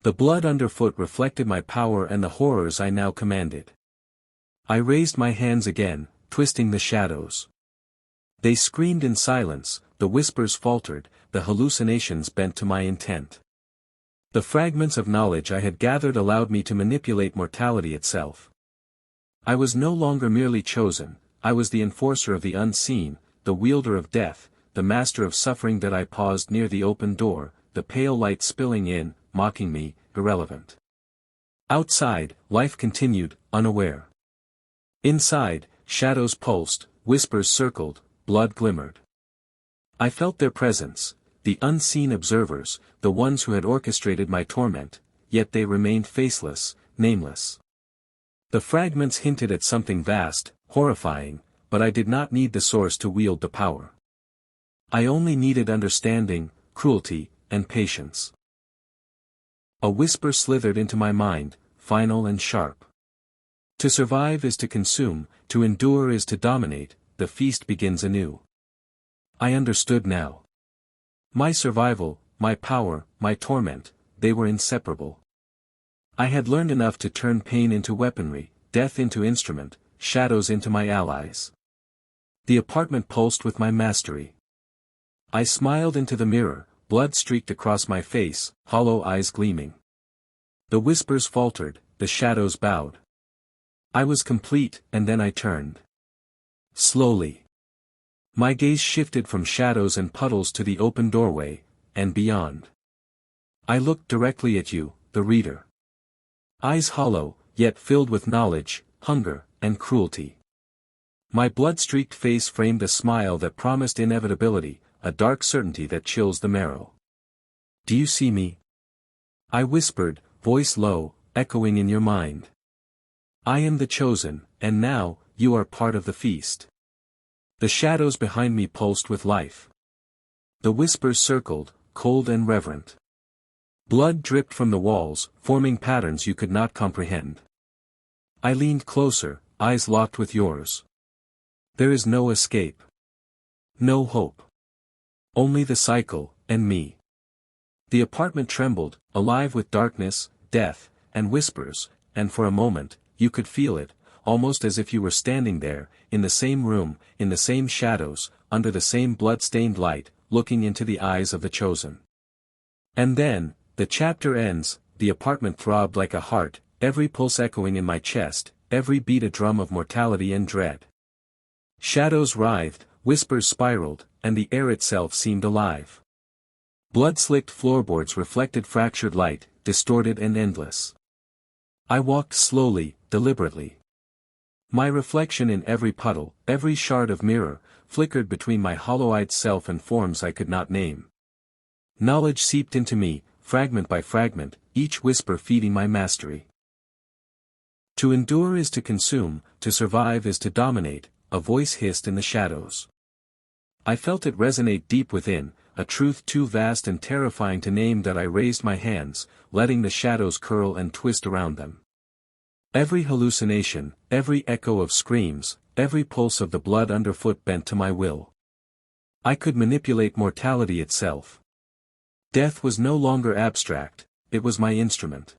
The blood underfoot reflected my power and the horrors I now commanded. I raised my hands again, twisting the shadows. They screamed in silence, the whispers faltered, the hallucinations bent to my intent. The fragments of knowledge I had gathered allowed me to manipulate mortality itself. I was no longer merely chosen, I was the enforcer of the unseen, the wielder of death, the master of suffering. That I paused near the open door, the pale light spilling in, mocking me, irrelevant. Outside, life continued, unaware. Inside, shadows pulsed, whispers circled, blood glimmered. I felt their presence, the unseen observers, the ones who had orchestrated my torment, yet they remained faceless, nameless. The fragments hinted at something vast, horrifying, but I did not need the source to wield the power. I only needed understanding, cruelty, and patience. A whisper slithered into my mind, final and sharp. To survive is to consume, to endure is to dominate, the feast begins anew. I understood now. My survival, my power, my torment, they were inseparable. I had learned enough to turn pain into weaponry, death into instrument, shadows into my allies. The apartment pulsed with my mastery. I smiled into the mirror, blood streaked across my face, hollow eyes gleaming. The whispers faltered, the shadows bowed. I was complete, and then I turned. Slowly. My gaze shifted from shadows and puddles to the open doorway, and beyond. I looked directly at you, the reader. Eyes hollow, yet filled with knowledge, hunger, and cruelty. My blood-streaked face framed a smile that promised inevitability, a dark certainty that chills the marrow. "Do you see me?" I whispered, voice low, echoing in your mind. "I am the chosen, and now, you are part of the feast." The shadows behind me pulsed with life. The whispers circled, cold and reverent. Blood dripped from the walls, forming patterns you could not comprehend. I leaned closer, eyes locked with yours. There is no escape. No hope. Only the cycle, and me. The apartment trembled, alive with darkness, death, and whispers, and for a moment, you could feel it, almost as if you were standing there, in the same room, in the same shadows, under the same blood-stained light, looking into the eyes of the chosen. And then, the chapter ends, the apartment throbbed like a heart, every pulse echoing in my chest, every beat a drum of mortality and dread. Shadows writhed, whispers spiraled, and the air itself seemed alive. Blood-slicked floorboards reflected fractured light, distorted and endless. I walked slowly, deliberately. My reflection in every puddle, every shard of mirror, flickered between my hollow-eyed self and forms I could not name. Knowledge seeped into me, fragment by fragment, each whisper feeding my mastery. To endure is to consume, to survive is to dominate, a voice hissed in the shadows. I felt it resonate deep within, a truth too vast and terrifying to name that I raised my hands, letting the shadows curl and twist around them. Every hallucination, every echo of screams, every pulse of the blood underfoot bent to my will. I could manipulate mortality itself. Death was no longer abstract, it was my instrument.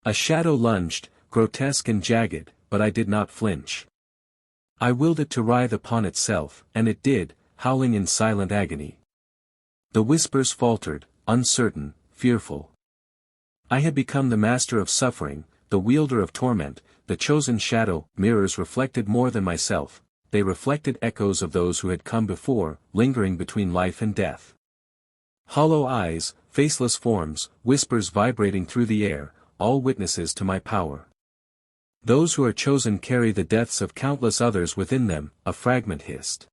A shadow lunged, grotesque and jagged, but I did not flinch. I willed it to writhe upon itself, and it did, howling in silent agony. The whispers faltered, uncertain, fearful. I had become the master of suffering, the wielder of torment, the chosen shadow. Mirrors reflected more than myself, they reflected echoes of those who had come before, lingering between life and death. Hollow eyes, faceless forms, whispers vibrating through the air, all witnesses to my power. Those who are chosen carry the deaths of countless others within them, a fragment hissed.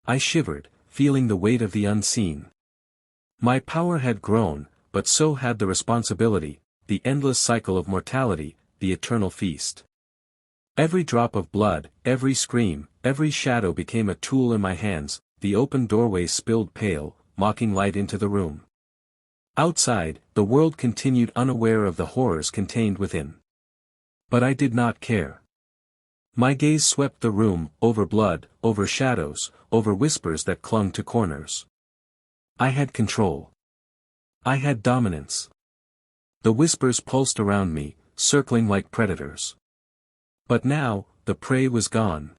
I shivered, feeling the weight of the unseen. My power had grown, but so had the responsibility, the endless cycle of mortality, the eternal feast. Every drop of blood, every scream, every shadow became a tool in my hands, the open doorway spilled pale, mocking light into the room. Outside, the world continued unaware of the horrors contained within. But I did not care. My gaze swept the room, over blood, over shadows, over whispers that clung to corners. I had control. I had dominance. The whispers pulsed around me, circling like predators. But now, the prey was gone.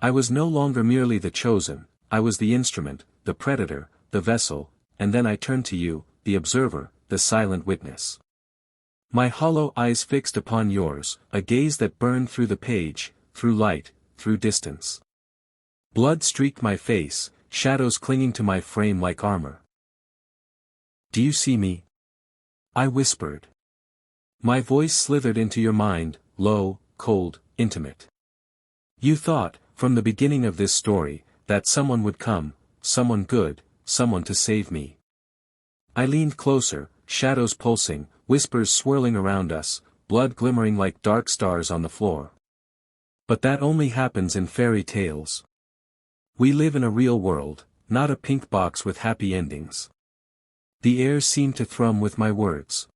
I was no longer merely the chosen, I was the instrument, the predator, the vessel, and then I turned to you, the observer, the silent witness. My hollow eyes fixed upon yours, a gaze that burned through the page, through light, through distance. Blood streaked my face, shadows clinging to my frame like armor. Do you see me? I whispered. My voice slithered into your mind, low, cold, intimate. You thought, from the beginning of this story, that someone would come, someone good, someone to save me. I leaned closer, shadows pulsing, whispers swirling around us, blood glimmering like dark stars on the floor. But that only happens in fairy tales. We live in a real world, not a pink box with happy endings. The air seemed to thrum with my words.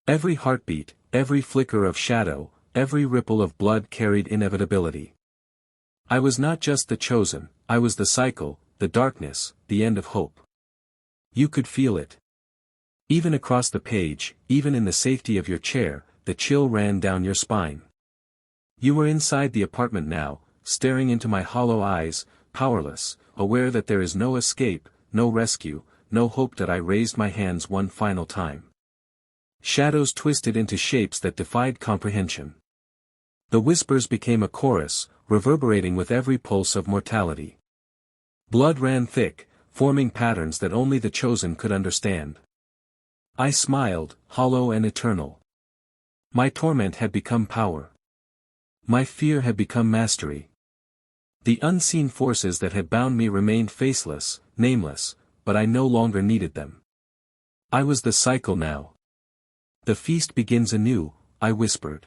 Every heartbeat, every flicker of shadow, every ripple of blood carried inevitability. I was not just the chosen, I was the cycle, the darkness, the end of hope. You could feel it. Even across the page, even in the safety of your chair, the chill ran down your spine. You were inside the apartment now, staring into my hollow eyes, powerless, aware that there is no escape, no rescue, no hope. That I raised my hands one final time. Shadows twisted into shapes that defied comprehension. The whispers became a chorus, reverberating with every pulse of mortality. Blood ran thick, forming patterns that only the chosen could understand. I smiled, hollow and eternal. My torment had become power. My fear had become mastery. The unseen forces that had bound me remained faceless, nameless, but I no longer needed them. I was the cycle now. The feast begins anew, I whispered.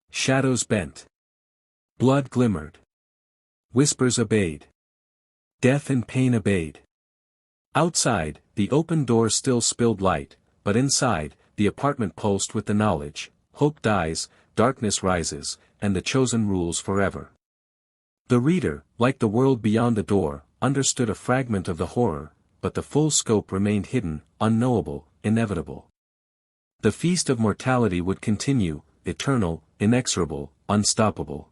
Shadows bent. Blood glimmered. Whispers obeyed. Death and pain obeyed. Outside, the open door still spilled light, but inside, the apartment pulsed with the knowledge: hope dies, darkness rises, and the chosen rules forever. The reader, like the world beyond the door, understood a fragment of the horror, but the full scope remained hidden, unknowable, inevitable. The feast of mortality would continue, eternal, inexorable, unstoppable.